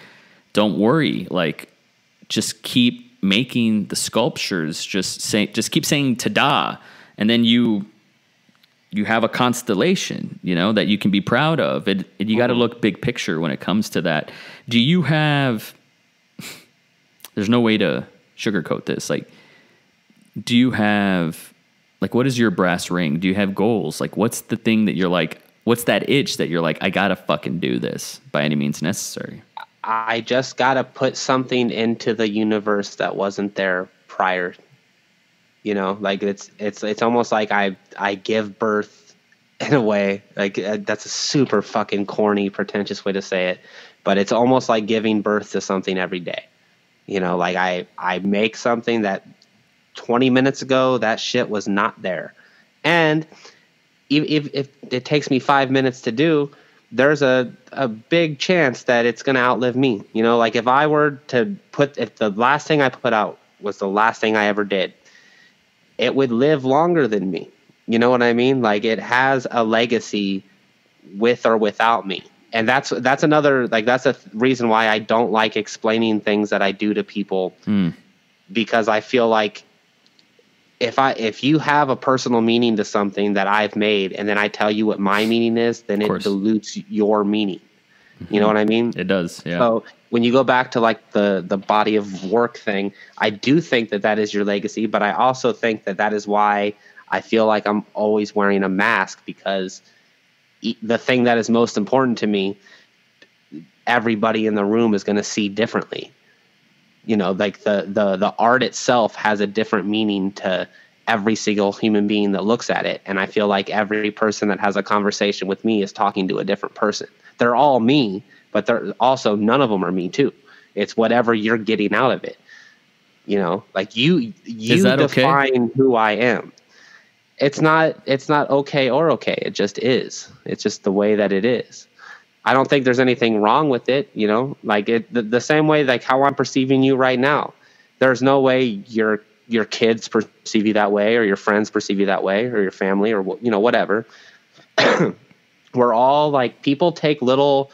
don't worry. Like, just keep making the sculptures. Just keep saying "ta-da," and then you have a constellation, you know, that you can be proud of. And you got to look big picture when it comes to that. Do you have, there's no way to sugarcoat this. Like, do you have, like, what is your brass ring? Do you have goals? Like, what's the thing that you're like, what's that itch that you're like, I got to fucking do this by any means necessary? I just got to put something into the universe that wasn't there prior. You know, like, it's almost like I give birth in a way. Like, that's a super fucking corny, pretentious way to say it, but it's almost like giving birth to something every day. You know, like, I make something that 20 minutes ago, that shit was not there. And if it takes me 5 minutes to do, there's a big chance that it's going to outlive me. You know, like, if I were to if the last thing I put out was the last thing I ever did, it would live longer than me. You know what I mean? Like, it has a legacy with or without me. And that's another, like, that's a reason why I don't like explaining things that I do to people, because I feel like if you have a personal meaning to something that I've made, and then I tell you what my meaning is, then it dilutes your meaning. You know what I mean? It does, yeah. So when you go back to, like, the body of work thing, I do think that is your legacy, but I also think that is why I feel like I'm always wearing a mask, because the thing that is most important to me, everybody in the room is going to see differently. You know, like, the art itself has a different meaning to every single human being that looks at it. And I feel like every person that has a conversation with me is talking to a different person. They're all me, but they're also, none of them are me too. It's whatever you're getting out of it. You know, like, you define who I am. It's not okay or okay. It just is. It's just the way that it is. I don't think there's anything wrong with it, you know, like, the same way, like, how I'm perceiving you right now. There's no way your kids perceive you that way, or your friends perceive you that way, or your family, or, you know, whatever. We're all, like, people take little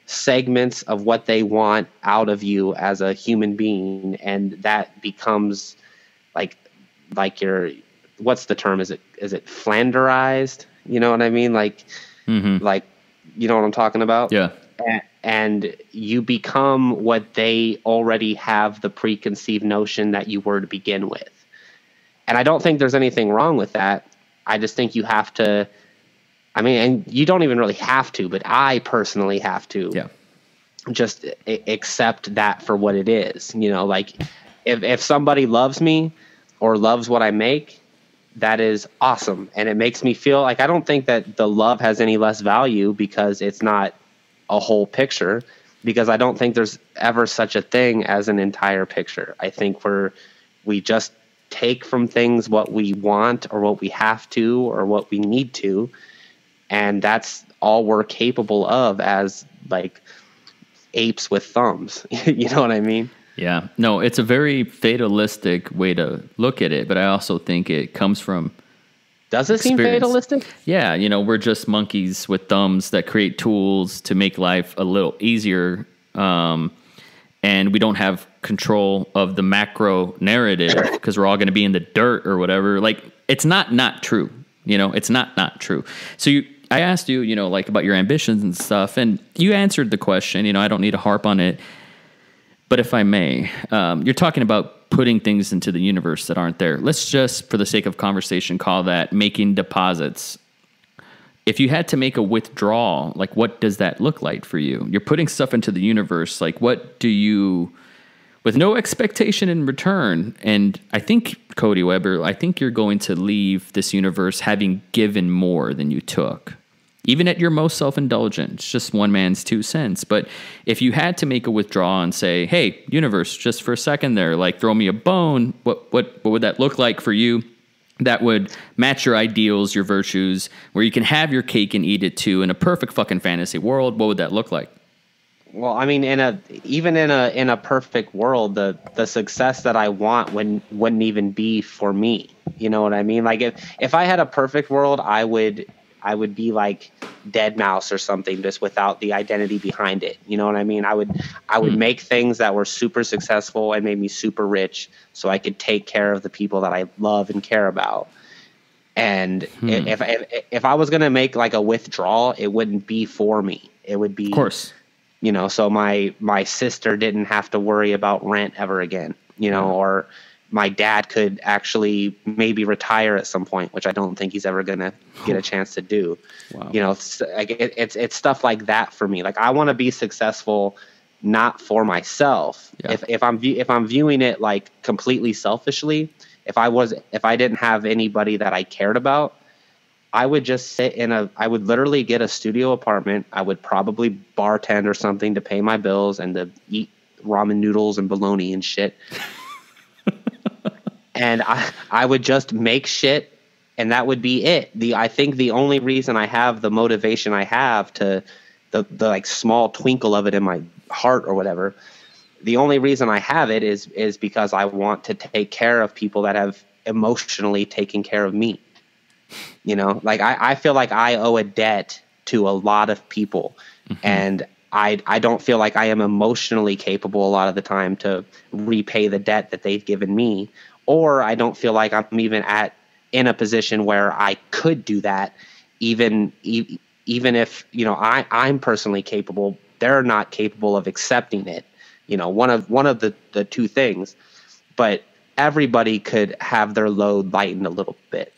segments of what they want out of you as a human being, and that becomes like your, what's the term? Is it flanderized? You know what I mean? Like, like, you know what I'm talking about? Yeah. And you become what they already have the preconceived notion that you were to begin with. And I don't think there's anything wrong with that. I just think you have to, I mean, and you don't even really have to, but I personally have to just accept that for what it is. You know, like, if somebody loves me or loves what I make, that is awesome. And it makes me feel like, I don't think that the love has any less value because it's not a whole picture. because I don't think there's ever such a thing as an entire picture. I think we just take from things what we want or what we have to or what we need to, and that's all we're capable of as like apes with thumbs. You know what I mean? Yeah. No, it's a very fatalistic way to look at it, but I also think it comes from Does it seem fatalistic? Yeah, you know, we're just monkeys with thumbs that create tools to make life a little easier, and we don't have control of the macro narrative because we're all going to be in the dirt or whatever. Like, it's not true. You know, it's not true. So I asked you, you know, like about your ambitions and stuff, and you answered the question. You know, I don't need to harp on it, but if I may, you're talking about putting things into the universe that aren't there. Let's just, for the sake of conversation, call that making deposits. If you had to make a withdrawal, like, what does that look like for you? You're putting stuff into the universe. Like, what do you, with no expectation in return? And I think, Cody Weber, I think you're going to leave this universe having given more than you took. Even at your most self-indulgent, it's just one man's 2 cents. But if you had to make a withdrawal and say, hey, universe, just for a second there, like, throw me a bone, what would that look like for you? That would match your ideals, your virtues, where you can have your cake and eat it too. In a perfect fucking fantasy world, what would that look like? Well, I mean, even in a perfect world, the success that I want wouldn't even be for me. You know what I mean? Like, if I had a perfect world, I would be like Deadmau5 or something, just without the identity behind it. You know what I mean? I would make things that were super successful and made me super rich, so I could take care of the people that I love and care about. And if I was gonna make like a withdrawal, it wouldn't be for me. It would be, of course, you know, so my sister didn't have to worry about rent ever again. You know, or my dad could actually maybe retire at some point, which I don't think he's ever going to get a chance to do. Wow. You know, it's stuff like that for me. Like, I want to be successful, not for myself. Yeah. If I'm viewing it like completely selfishly, if I didn't have anybody that I cared about, I would just I would literally get a studio apartment. I would probably bartend or something to pay my bills and to eat ramen noodles and bologna and shit. And I would just make shit, and that would be it. I think the only reason I have the motivation I have, to the like small twinkle of it in my heart or whatever, the only reason I have it is because I want to take care of people that have emotionally taken care of me. You know, like, I feel like I owe a debt to a lot of people, and I don't feel like I am emotionally capable a lot of the time to repay the debt that they've given me. Or I don't feel like I'm even in a position where I could do that, even if, you know, I'm personally capable. They're not capable of accepting it. You know, one of the two things. But everybody could have their load lightened a little bit.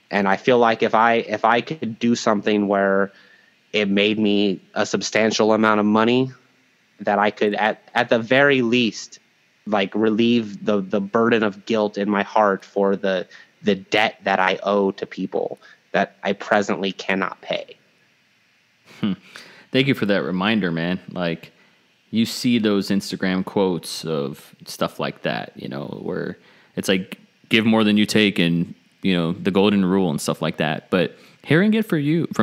And I feel like if I could do something where it made me a substantial amount of money, that I could at the very least, like, relieve the burden of guilt in my heart for the debt that I owe to people that I presently cannot pay. Thank you for that reminder, man. Like, you see those Instagram quotes of stuff like that, you know, where it's like, give more than you take, and, you know, the golden rule and stuff like that. But hearing it from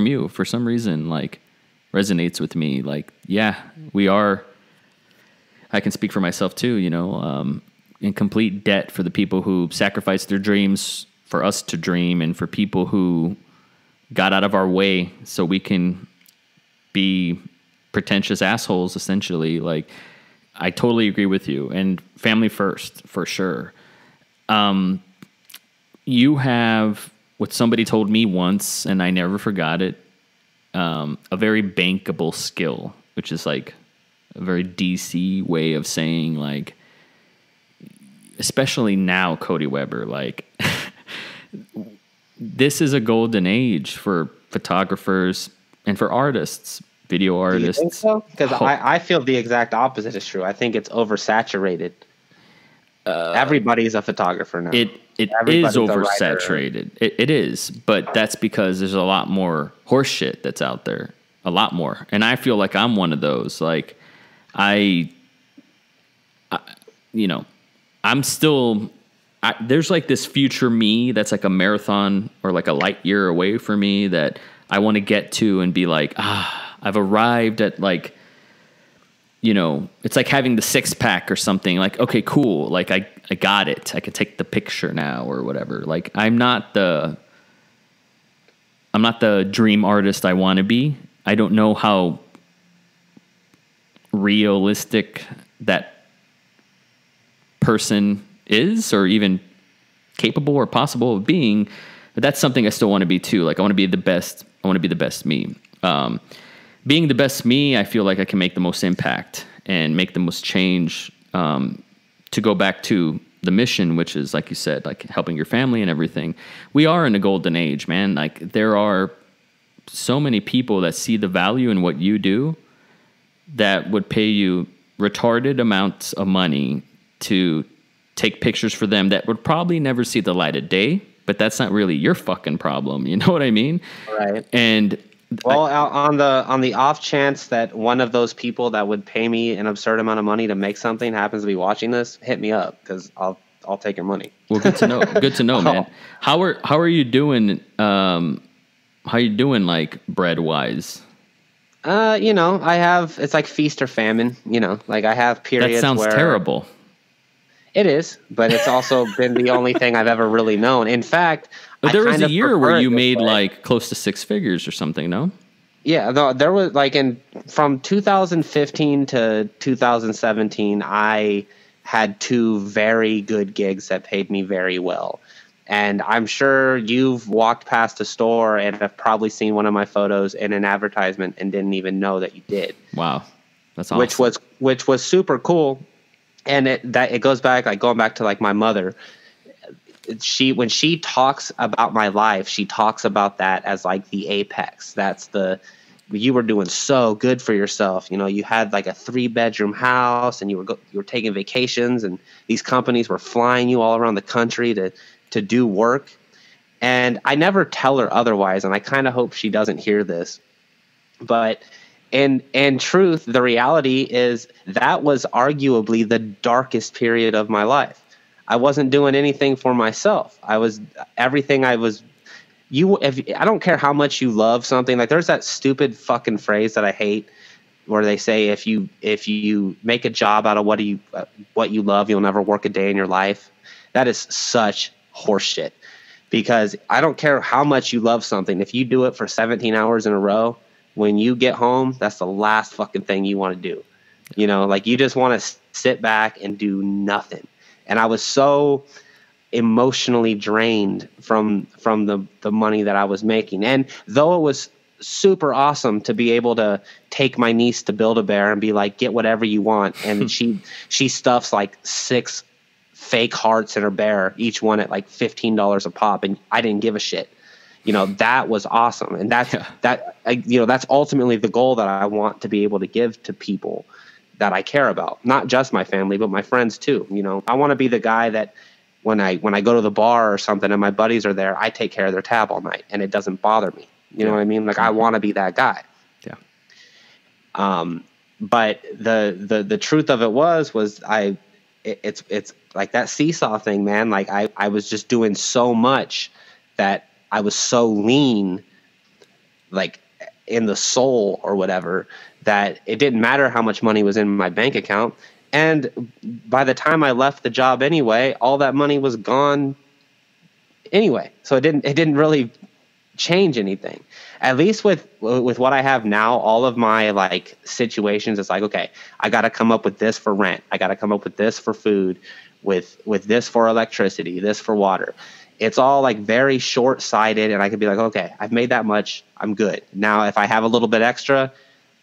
you for some reason, like, resonates with me. Like, yeah, we are, I can speak for myself too, you know, in complete debt for the people who sacrificed their dreams for us to dream, and for people who got out of our way so we can be pretentious assholes, essentially. Like, I totally agree with you. And family first, for sure. You have what somebody told me once, and I never forgot it, a very bankable skill, which is like a very DC way of saying, like, especially now, Cody Weber, like, this is a golden age for photographers and for artists, video artists. Do you think so? Because I feel the exact opposite is true. I think it's oversaturated. Everybody's a photographer now. It is oversaturated. It is, but that's because there's a lot more horse shit that's out there. A lot more. And I feel like I'm one of those. Like, you know, I'm still, there's like this future me that's like a marathon or like a light year away for me that I want to get to and be like, I've arrived at like, you know, it's like having the 6-pack or something. Like, okay, cool. Like I got it. I can take the picture now or whatever. Like I'm not the dream artist I want to be. I don't know how realistic that person is or even capable or possible of being, but that's something I still want to be too. Like I want to be the best. I want to be the best me. Being the best me, I feel like I can make the most impact and make the most change. To go back to the mission, which is like you said, like helping your family and everything. We are in a golden age, man. Like there are so many people that see the value in what you do that would pay you retarded amounts of money to take pictures for them that would probably never see the light of day, but that's not really your fucking problem. You know what I mean? Right. And well, on the off chance that one of those people that would pay me an absurd amount of money to make something happens to be watching this, hit me up because I'll take your money. Well, good to know. Good to know, man. How are you doing? How you doing, like bread wise? You know, it's like feast or famine. You know, like I have periods. That sounds terrible. It is, but it's also been the only thing I've ever really known. In fact, but there was a year where you made like close to 6 figures or something, no? Yeah, no, there was like from 2015 to 2017, I had 2 very good gigs that paid me very well. And I'm sure you've walked past a store and have probably seen one of my photos in an advertisement and didn't even know that you did. Wow. That's awesome. Which was super cool. And it goes back, like going back to like my mother. When she talks about my life, she talks about that as like the apex. That's you were doing so good for yourself. You know, you had like a 3-bedroom house and you were taking vacations and these companies were flying you all around the country to do work. And I never tell her otherwise. And I kind of hope she doesn't hear this, but in truth, the reality is that was arguably the darkest period of my life. I wasn't doing anything for myself. I don't care how much you love something. Like there's that stupid fucking phrase that I hate where they say, if you make a job out of what you love, you'll never work a day in your life. That is such horseshit, because I don't care how much you love something. If you do it for 17 hours in a row, when you get home, that's the last fucking thing you want to do. You know, like you just want to sit back and do nothing. And I was so emotionally drained from the money that I was making. And though it was super awesome to be able to take my niece to Build-A-Bear and be like, get whatever you want. And she stuffs like 6 fake hearts in her bear, each one at like $15 a pop. And I didn't give a shit. You know, that was awesome. And that's ultimately the goal that I want to be able to give to people that I care about, not just my family, but my friends too. You know, I want to be the guy that when I go to the bar or something and my buddies are there, I take care of their tab all night and it doesn't bother me. You know what I mean? Like I want to be that guy. Yeah. But the truth of it was it's like that seesaw thing, man. Like I was just doing so much that I was so lean, like in the soul or whatever, that it didn't matter how much money was in my bank account. And by the time I left the job anyway, all that money was gone anyway. So it didn't really change anything. At least with what I have now, all of my like situations, it's like, okay, I got to come up with this for rent. I got to come up with this for food, with this for electricity, this for water. It's all like very short-sighted, and I could be like, okay, I've made that much, I'm good. Now, if I have a little bit extra,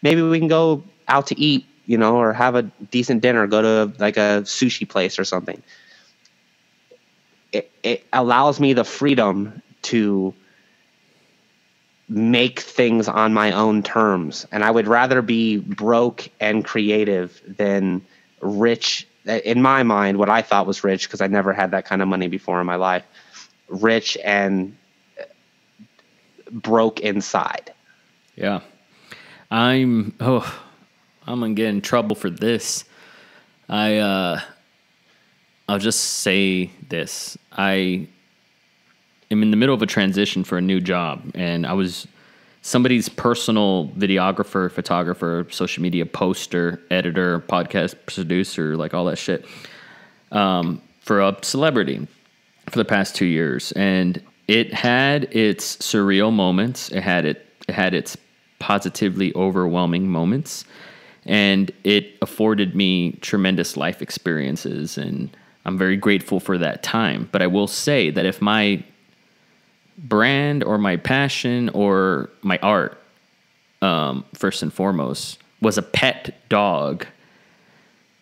maybe we can go out to eat, you know, or have a decent dinner, go to like a sushi place or something. It allows me the freedom to make things on my own terms. And I would rather be broke and creative than rich. In my mind, what I thought was rich, because I never had that kind of money before in my life, rich and broke inside. Yeah. I'm I'm gonna get in trouble for this. I'll just say this. I am in the middle of a transition for a new job, and I was somebody's personal videographer, photographer, social media poster, editor, podcast producer, like all that shit, for a celebrity for the past 2 years. And it had its surreal moments. It had its positively overwhelming moments, and it afforded me tremendous life experiences, and I'm very grateful for that time. But I will say that if my brand or my passion or my art, first and foremost, was a pet dog,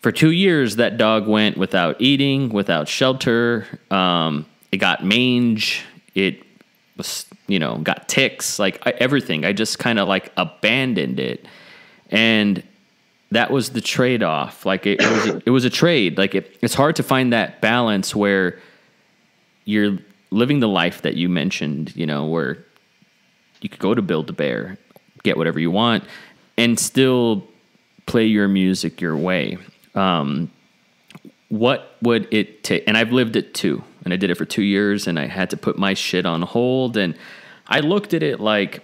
for 2 years that dog went without eating, without shelter. It got mange. It was, got ticks, like everything. I just kind of like abandoned it. And that was the trade-off. Like it was a trade. Like it's hard to find that balance where you're living the life that you mentioned, where you could go to Build-A-Bear, get whatever you want, and still play your music your way. What would it take? And I've lived it too. And I did it for 2 years, and I had to put my shit on hold. And I looked at it like,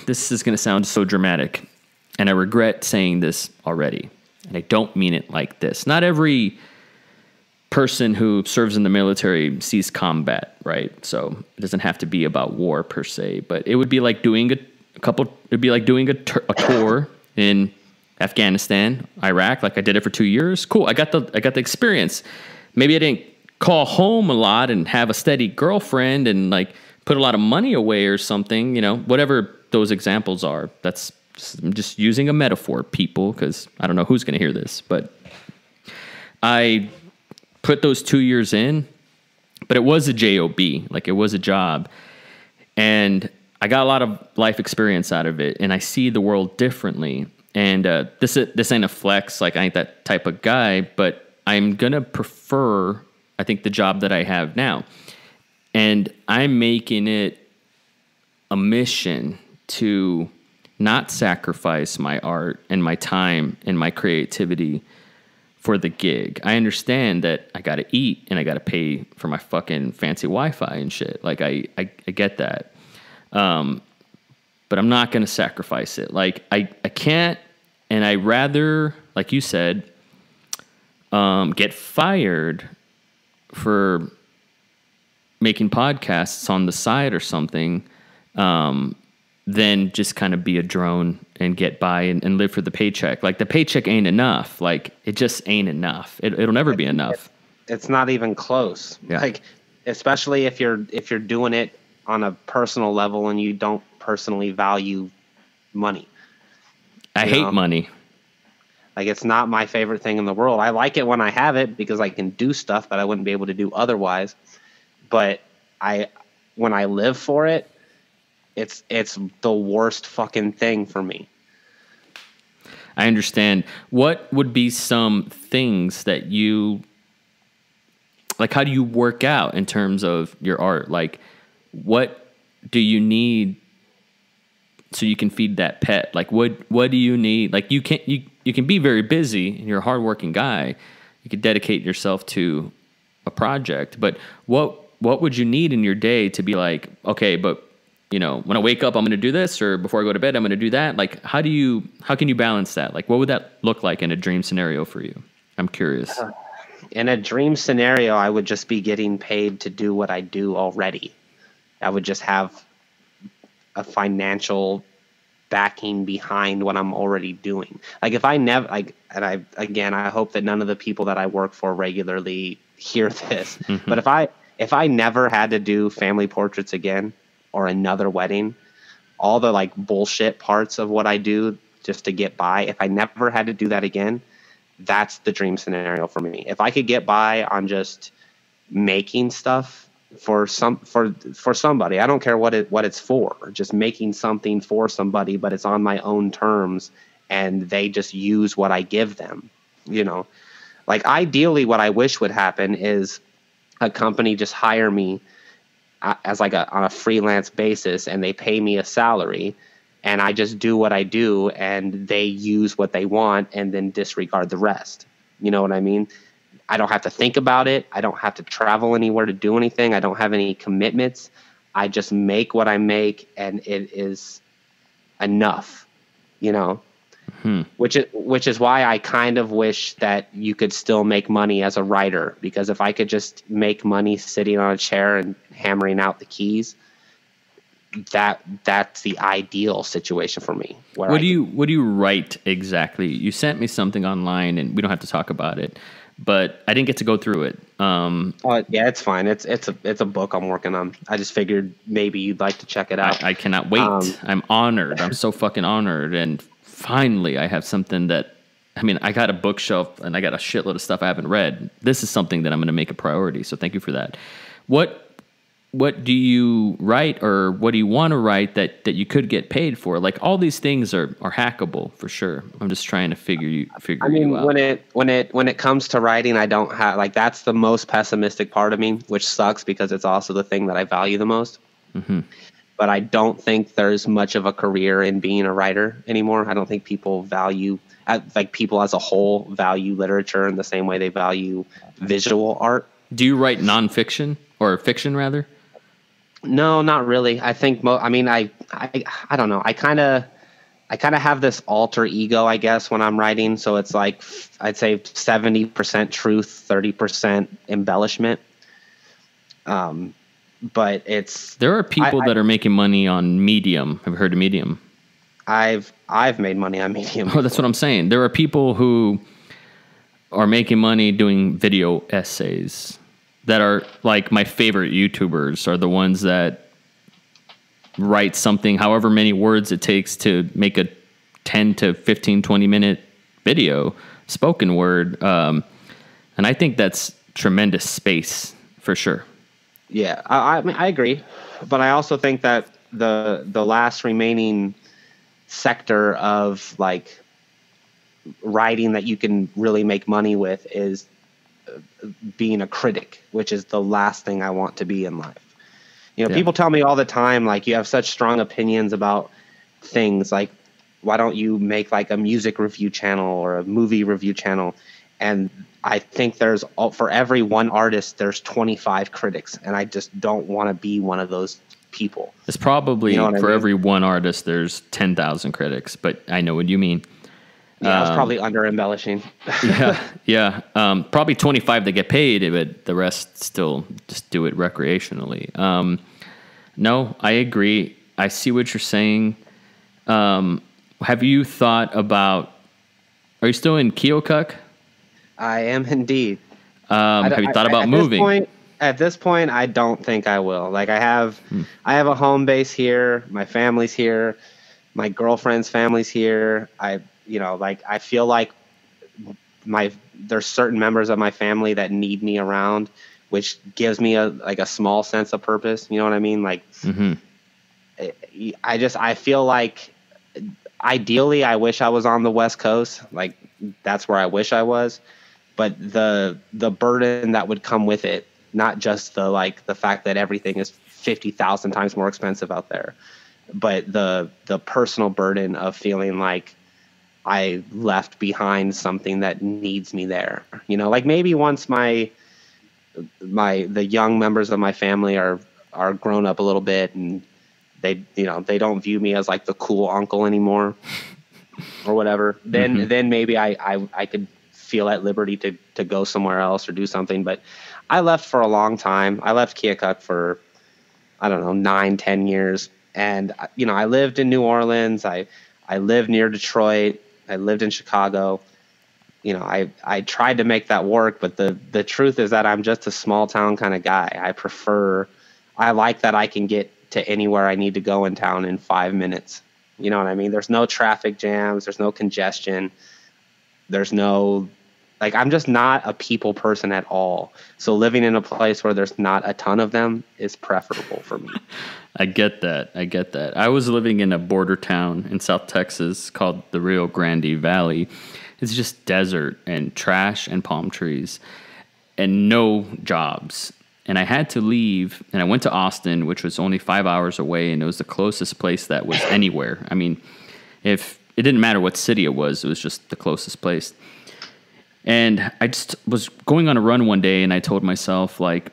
this is going to sound so dramatic, and I regret saying this already. And I don't mean it like this. Not every person who serves in the military sees combat, right? So it doesn't have to be about war per se, but it would be like doing a tour in Afghanistan, Iraq. Like I did it for 2 years. Cool. I got the experience. Maybe I didn't call home a lot and have a steady girlfriend and like put a lot of money away or something, whatever those examples are. I'm just using a metaphor, people, because I don't know who's going to hear this, but I put those 2 years in, but it was a job, like it was a job, and I got a lot of life experience out of it, and I see the world differently. And this ain't a flex, like I ain't that type of guy, but I'm gonna prefer, I think, the job that I have now, and I'm making it a mission to not sacrifice my art and my time and my creativity for the gig. I understand that I got to eat and I got to pay for my fucking fancy Wi-Fi and shit. Like I get that. But I'm not going to sacrifice it. Like I can't, and I rather, like you said, get fired for making podcasts on the side or something, than just kind of be a drone and get by and live for the paycheck. Like the paycheck ain't enough. Like it just ain't enough. It'll never be enough. It's not even close. Yeah. Like, especially if you're doing it on a personal level and you don't personally value money. I hate money. Like it's not my favorite thing in the world. I like it when I have it because I can do stuff that I wouldn't be able to do otherwise. But when I live for it, it's the worst fucking thing for me. I understand. What would be some things that you, like, how do you work out in terms of your art? Like, what do you need so you can feed that pet? Like, what do you need? Like, you can be very busy and you're a hardworking guy. You could dedicate yourself to a project, but what would you need in your day to be like, okay, but when I wake up, I'm going to do this, or before I go to bed, I'm going to do that. Like, how can you balance that? Like, what would that look like in a dream scenario for you? I'm curious. In a dream scenario, I would just be getting paid to do what I do already. I would just have a financial backing behind what I'm already doing. Like if I never, I hope that none of the people that I work for regularly hear this, Mm-hmm. but if I never had to do family portraits again, or another wedding, all the like bullshit parts of what I do just to get by, if I never had to do that again, that's the dream scenario for me. If I could get by on just making stuff for somebody, I don't care what it's for, just making something for somebody, but it's on my own terms and they just use what I give them, Like ideally what I wish would happen is a company just hire me. as like on a freelance basis, and they pay me a salary, and I just do what I do, and they use what they want and then disregard the rest. You know what I mean? I don't have to think about it. I don't have to travel anywhere to do anything. I don't have any commitments. I just make what I make, and it is enough, you know? Which is why I kind of wish that you could still make money as a writer, because if I could just make money sitting on a chair and hammering out the keys, that's the ideal situation for me. What do you write exactly? You sent me something online, and we don't have to talk about it, but I didn't get to go through it. Yeah, it's fine. It's a book I'm working on. I just figured maybe you'd like to check it out. I cannot wait. I'm honored. I'm so fucking honored. And finally, I have something that, I mean, I got a bookshelf and I got a shitload of stuff I haven't read. This is something that I'm going to make a priority. So thank you for that. What do you write, or what do you want to write that you could get paid for? Like, all these things are hackable for sure. I'm just trying to figure you out. when it comes to writing, I don't have, like, that's the most pessimistic part of me, which sucks because it's also the thing that I value the most. But I don't think there's much of a career in being a writer anymore. I don't think people value, like, people as a whole value literature in the same way they value visual art. Do you write nonfiction, or fiction rather? No, not really. I think I don't know. I kind of have this alter ego, I guess, when I'm writing. So it's like, I'd say 70% truth, 30% embellishment. But there are people that are making money on Medium. Have you heard of Medium? I've made money on Medium. Oh, that's what I'm saying. There are people who are making money doing video essays that are, like, my favorite YouTubers are the ones that write something, however many words it takes to make a 10 to 15, 20-minute video, spoken word. And I think that's tremendous space for sure. Yeah, I mean, I agree. But I also think that the last remaining sector of, like, writing that you can really make money with is being a critic, which is the last thing I want to be in life. You know, people tell me all the time, like, you have such strong opinions about things, like, why don't you make, like, a music review channel or a movie review channel? And I think for every one artist, there's 25 critics, and I just don't want to be one of those people. It's probably, you know, for every one artist, there's 10,000 critics, but I know what you mean. Yeah, I was probably under embellishing. Yeah. Probably 25 that get paid, but the rest still just do it recreationally. No, I agree. I see what you're saying. Have you thought about? Are you still in Keokuk? I am indeed. Have you thought about moving? At this point, I don't think I will. Like, I have a home base here. My family's here. My girlfriend's family's here. I feel like there's certain members of my family that need me around, which gives me a small sense of purpose. You know what I mean? Like, I feel like ideally I wish I was on the West Coast. Like, that's where I wish I was, but the burden that would come with it, not just the fact that everything is 50,000 times more expensive out there, but the personal burden of feeling like I left behind something that needs me there. You know, like, maybe once the young members of my family are grown up a little bit, and they don't view me as, like, the cool uncle anymore or whatever, then maybe I could feel at liberty to go somewhere else or do something. But I left for a long time. I left Keokuk for, I don't know, 9-10 years. And, you know, I lived in New Orleans. I lived near Detroit. I lived in Chicago. You know, I tried to make that work, but the truth is that I'm just a small town kind of guy. I like that I can get to anywhere I need to go in town in 5 minutes. You know what I mean? There's no traffic jams. There's no congestion. There's no, like, I'm just not a people person at all. So living in a place where there's not a ton of them is preferable for me. I get that. I was living in a border town in South Texas called the Rio Grande Valley. It's just desert and trash and palm trees and no jobs. and I had to leave, and I went to Austin, which was only 5 hours away, and it was the closest place that was anywhere. I mean, if it didn't matter what city it was just the closest place. And I just was going on a run one day, and I told myself, like,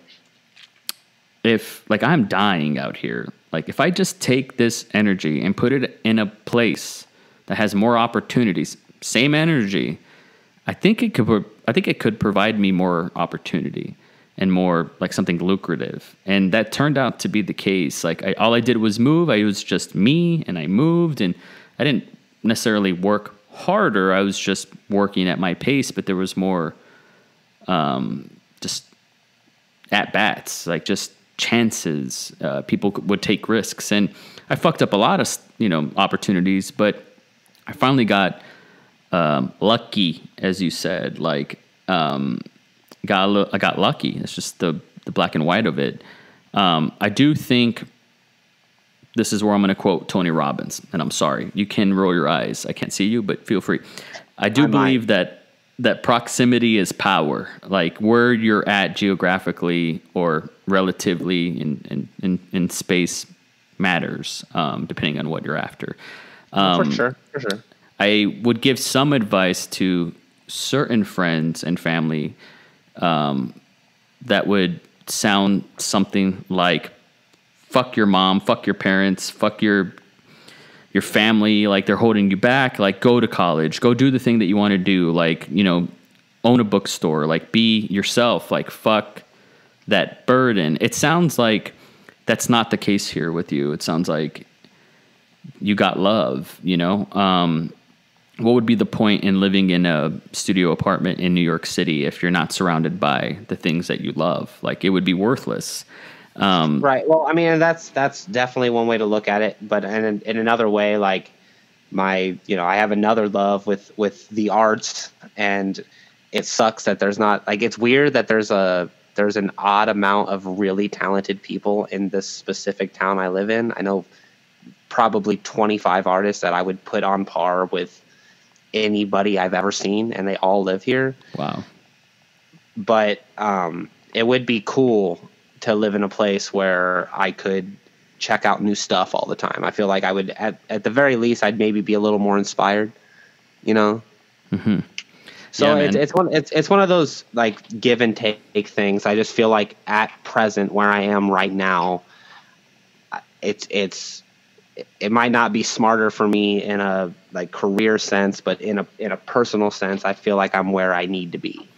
if, like, I'm dying out here, like, if I just take this energy and put it in a place that has more opportunities, same energy, I think it could provide me more opportunity and more, like, something lucrative. And that turned out to be the case. Like, all I did was move. I was just me, and I moved, and I didn't necessarily work harder. I was just working at my pace, but there was more just at bats, like just chances. People would take risks, and I fucked up a lot of opportunities, but I finally got lucky, as you said. Like, I got lucky. It's just the black and white of it. I do think this is where I'm going to quote Tony Robbins, and I'm sorry. You can roll your eyes. I can't see you, but feel free. I believe that proximity is power. Like, where you're at geographically or relatively in space matters, depending on what you're after. For sure. I would give some advice to certain friends and family that would sound something like, fuck your mom, fuck your parents, fuck your family, like they're holding you back, like go to college, go do the thing that you want to do, like, own a bookstore, like be yourself, like fuck that burden. It sounds like that's not the case here with you. It sounds like you got love, what would be the point in living in a studio apartment in New York City if you're not surrounded by the things that you love? Like, it would be worthless. Right. Well, I mean, that's definitely one way to look at it. But in another way, like I have another love with the arts, and it sucks that there's not, like, it's weird that there's an odd amount of really talented people in this specific town I live in. I know probably 25 artists that I would put on par with anybody I've ever seen, and they all live here. Wow. But it would be cool to live in a place where I could check out new stuff all the time. I feel like I would, at the very least, I'd maybe be a little more inspired, Mm-hmm. So yeah, it's one of those, like, give and take things. I just feel like at present, where I am right now, it might not be smarter for me in a, like, career sense, but in a personal sense, I feel like I'm where I need to be.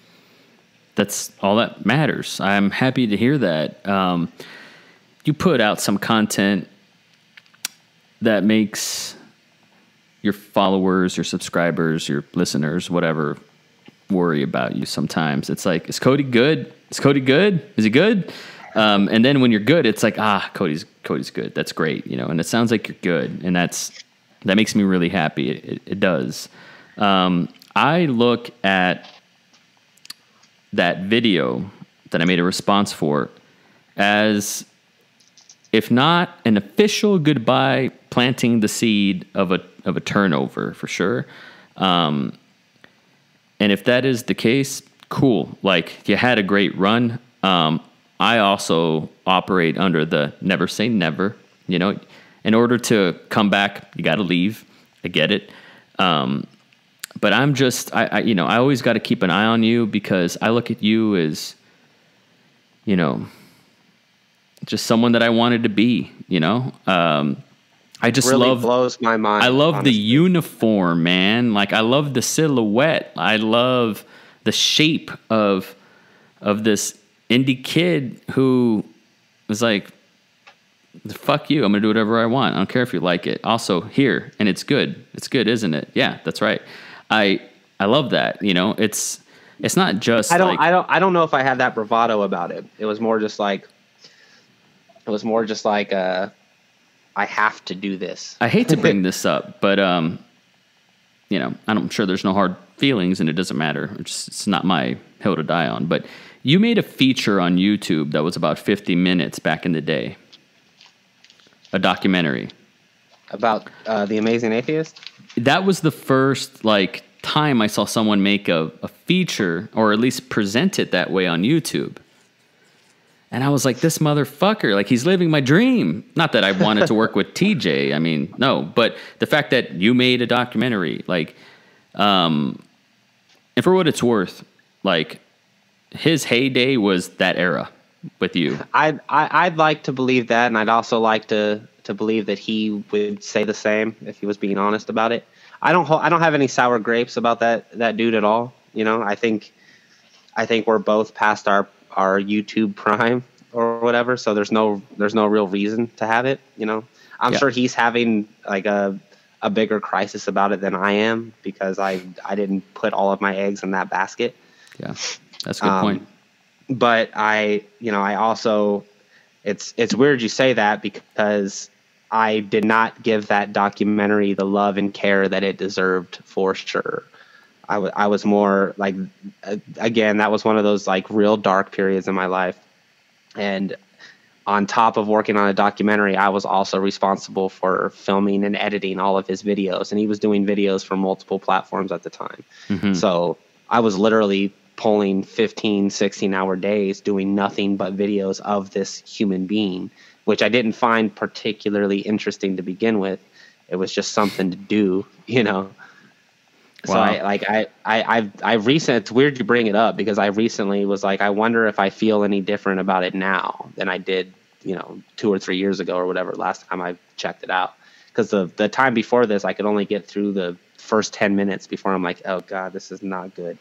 That's all that matters. I'm happy to hear that. You put out some content that makes your followers, your subscribers, your listeners, whatever, worry about you sometimes. It's like, is Cody good? Is Cody good? Is he good? And then when you're good, it's like, Cody's good. That's great. And it sounds like you're good. And that makes me really happy. It does. I look at that video that I made a response for as, if not an official goodbye, planting the seed of a turnover for sure. And if that is the case, cool. Like, you had a great run. I also operate under the never say never. In order to come back, you got to leave. I get it. But I'm just, I always got to keep an eye on you, because I look at you as, just someone that I wanted to be, I just really blows my mind. I love honestly. The uniform, man. Like, I love the silhouette. I love the shape of this indie kid who was like, fuck you, I'm going to do whatever I want. I don't care if you like it. Also, here, and it's good. It's good, isn't it? Yeah, that's right. I love that. It's not just I don't know if I had that bravado about it. It was more just like I have to do this. I hate to bring this up, but I'm sure there's no hard feelings, and it doesn't matter. It's not my hill to die on. But you made a feature on YouTube that was about 50 minutes back in the day. A documentary. About The Amazing Atheist? That was the first, like, time I saw someone make a feature, or at least present it that way on YouTube. And I was like, this motherfucker, like he's living my dream. Not that I wanted to work with TJ. I mean, no, but the fact that you made a documentary, like, and for what it's worth, like his heyday was that era with you. I'd like to believe that. And I'd also like to believe that he would say the same if he was being honest about it. I don't have any sour grapes about that dude at all. You know, I think we're both past our YouTube prime or whatever, so there's no real reason to have it. You know, I'm sure he's having like a bigger crisis about it than I am because I didn't put all of my eggs in that basket. Yeah, that's a good point. But I also, it's weird you say that because I did not give that documentary the love and care that it deserved for sure. I was more like, again, that was one of those like real dark periods in my life. And on top of working on a documentary, I was also responsible for filming and editing all of his videos. And he was doing videos for multiple platforms at the time. Mm-hmm. So I was literally pulling 15, 16-hour days doing nothing but videos of this human being, which I didn't find particularly interesting to begin with. It was just something to do, you know. Wow. So it's weird you bring it up because I recently was like, I wonder if I feel any different about it now than I did, 2 or 3 years ago or whatever, last time I checked it out. Because the time before this, I could only get through the first 10 minutes before I'm like, oh God, this is not good.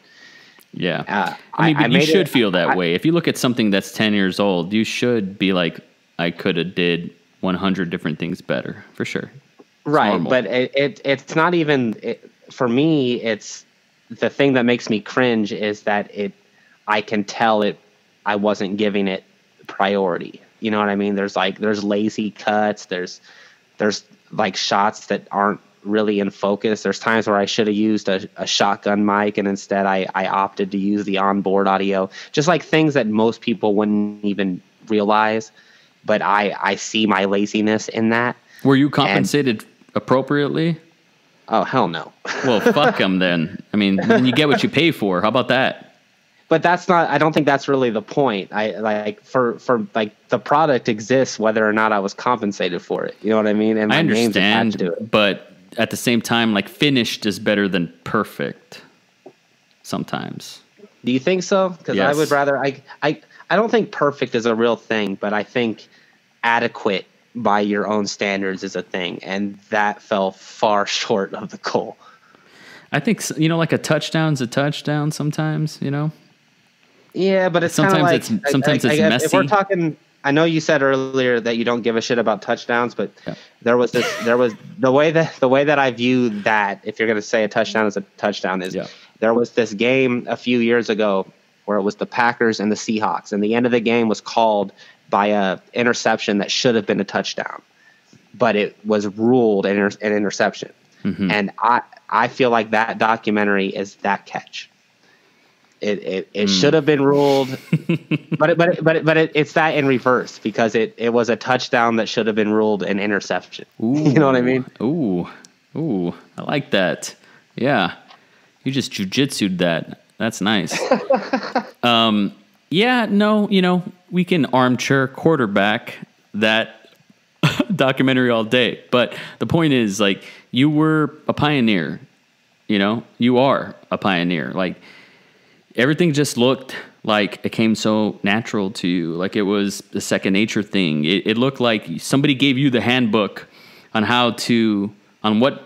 Yeah. But you should feel that way. If you look at something that's 10 years old, you should be like, I could have did 100 different things better, for sure. Right, normal. But it's not even... for me, it's the thing that makes me cringe is that I can tell I wasn't giving it priority. You know what I mean? There's lazy cuts. There's like shots that aren't really in focus. There's times where I should have used a shotgun mic and instead I opted to use the onboard audio. Just like things that most people wouldn't even realize, but I see my laziness in that. Were you compensated appropriately? Oh, hell no. Well, fuck them then. I mean, then you get what you pay for. How about that? But that's not, I don't think that's really the point. For the product exists whether or not I was compensated for it. You know what I mean? And I understand, name's attached to it. But at the same time, like finished is better than perfect sometimes. Do you think so? Because yes. I would rather, I don't think perfect is a real thing, but I think adequate by your own standards is a thing, and that fell far short of the goal. I think like a touchdown's a touchdown sometimes, Yeah, but it's sometimes it's messy. If we're talking, I know you said earlier that you don't give a shit about touchdowns, but there was the way that I view that. If you're going to say a touchdown is a touchdown, there was this game a few years ago where it was the Packers and the Seahawks, and the end of the game was called by a interception that should have been a touchdown, but it was ruled an interception. Mm-hmm. And I feel like that documentary is that catch. It should have been ruled, but it's that in reverse because it was a touchdown that should have been ruled an interception. Ooh. You know what I mean? Ooh, I like that. Yeah, you just jujitsu'd that. That's nice. Yeah, no, we can armchair quarterback that documentary all day. But the point is, like, you were a pioneer, you are a pioneer. Like, everything just looked like it came so natural to you. Like it was a second nature thing. It looked like somebody gave you the handbook on on what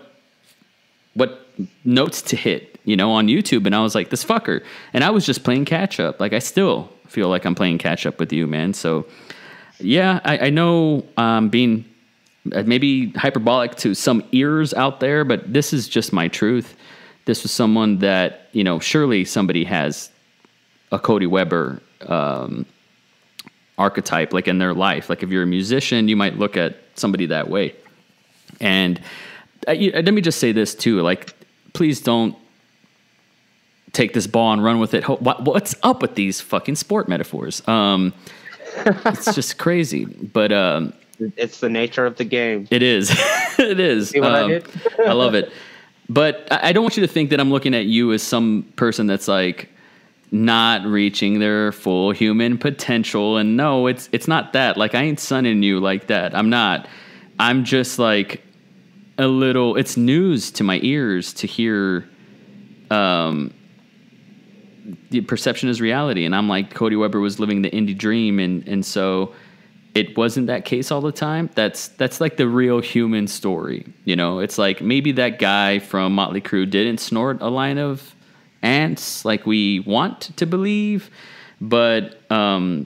notes to hit. On YouTube, and I was like, this fucker. And I was just playing catch up. Like, I still feel like I'm playing catch up with you, man. So, yeah, I know being maybe hyperbolic to some ears out there, but this is just my truth. This was someone that, surely somebody has a Cody Weber archetype, like in their life. Like, if you're a musician, you might look at somebody that way. And let me just say this, too. Like, please don't take this ball and run with it. What's up with these fucking sport metaphors? It's just crazy, but it's the nature of the game. It is. It is. See what I did? I love it. But I don't want you to think that I'm looking at you as some person that's like, not reaching their full human potential. And no, it's not that. Like, I ain't sunning you like that. I'm not. I'm just like a little, it's news to my ears to hear the perception is reality. And I'm like, Cody Webber was living the indie dream. And so it wasn't that case all the time. That's like the real human story. You know, it's like maybe that guy from Motley Crue didn't snort a line of ants like we want to believe, but and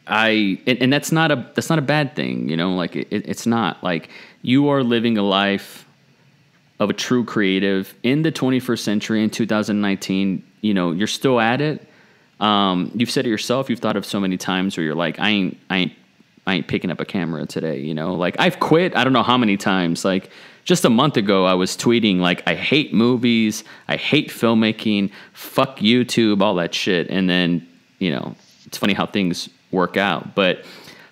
that's not a bad thing, you know. Like it's not like you are living a life of a true creative in the 21st century in 2019. You know, you're still at it. You've said it yourself. You've thought of so many times where you're like, I ain't picking up a camera today. You know, like I've quit. I don't know how many times. Like just a month ago, I was tweeting like, I hate movies. I hate filmmaking. Fuck YouTube, all that shit. And then, you know, it's funny how things work out. But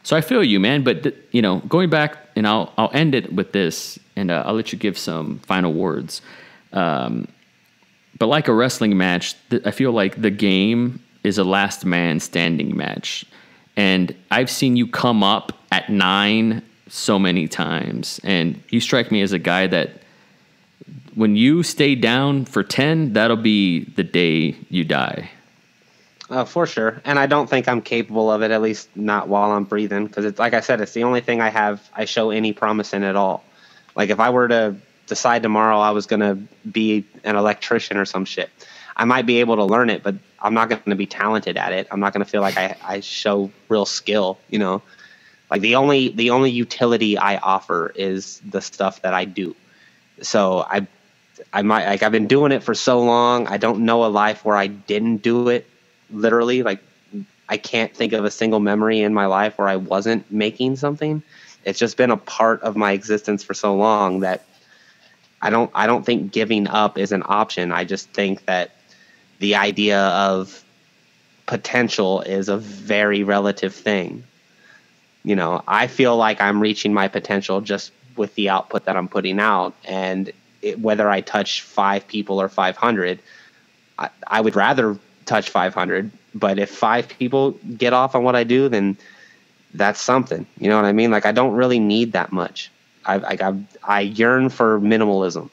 so I feel you, man. But you know, going back, and I'll end it with this, and I'll let you give some final words. But like a wrestling match, I feel like the game is a last man standing match. And I've seen you come up at 9 so many times. And you strike me as a guy that when you stay down for 10, that'll be the day you die. For sure. And I don't think I'm capable of it, at least not while I'm breathing. Because it's like I said, it's the only thing I show any promise in at all. Like if I were to decide tomorrow I was going to be an electrician or some shit, I might be able to learn it, but I'm not going to be talented at it. I'm not going to feel like I show real skill, you know. Like the only utility I offer is the stuff that I do. So I might, like, I've been doing it for so long. I don't know a life where I didn't do it. Literally, like I can't think of a single memory in my life where I wasn't making something. It's just been a part of my existence for so long that I don't think giving up is an option. I just think that the idea of potential is a very relative thing. You know, I feel like I'm reaching my potential just with the output that I'm putting out. And whether I touch 5 people or 500, I would rather touch 500. But if 5 people get off on what I do, then that's something. You know what I mean? Like, I don't really need that much. I yearn for minimalism.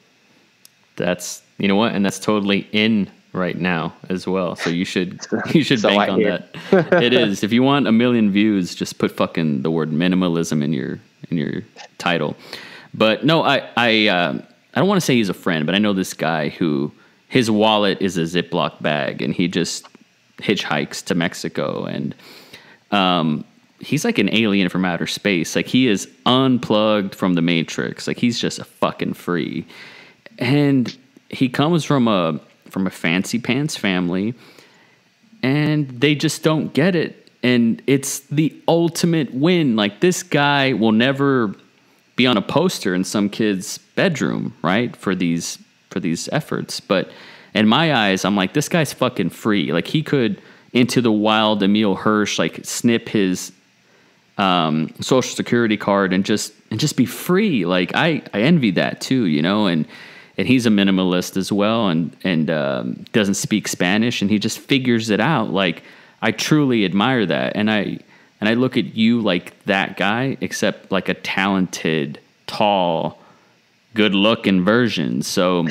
That's, you know what? And that's totally in right now as well. So you should so bank on that. It is. If you want 1 million views, just put fucking the word minimalism in your title. But no, I don't want to say he's a friend, but I know this guy who his wallet is a Ziploc bag and he just hitchhikes to Mexico, and he's like an alien from outer space. Like he is unplugged from the Matrix. Like he's just a fucking free. And he comes from a fancy pants family, and they just don't get it. And it's the ultimate win. Like this guy will never be on a poster in some kid's bedroom, right? For these efforts. But in my eyes, I'm like, this guy's fucking free. Like he could, Into the Wild, Emil Hirsch, like snip his social security card and just be free. Like I envy that too, you know. And he's a minimalist as well, and doesn't speak Spanish, and he just figures it out. Like I truly admire that, and I look at you like that guy, except like a talented, tall, good-looking version. So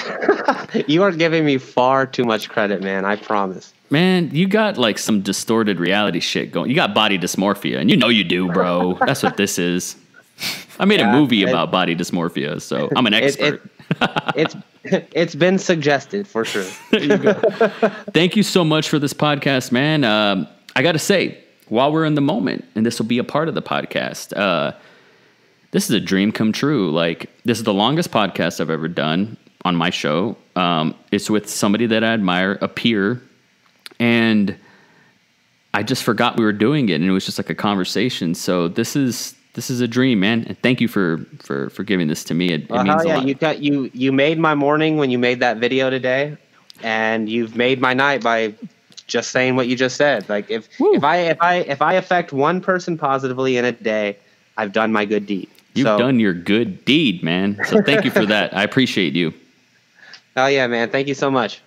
you are giving me far too much credit, man. I promise. Man, you got like some distorted reality shit going. You got body dysmorphia, and you know you do, bro. That's what this is. I made a movie about body dysmorphia, so I'm an expert. It's been suggested for sure. There you go. Thank you so much for this podcast, man. I got to say, while we're in the moment, and this will be a part of the podcast, this is a dream come true. Like this is the longest podcast I've ever done on my show. It's with somebody that I admire, a peer, and I just forgot we were doing it, and it was just like a conversation. So this is a dream, man. And thank you for giving this to me. It means a lot. You made my morning when you made that video today, and you've made my night by just saying what you just said. Like if I affect one person positively in a day, I've done my good deed. You've done your good deed, man. So thank you for that. I appreciate you. Oh yeah, man. Thank you so much.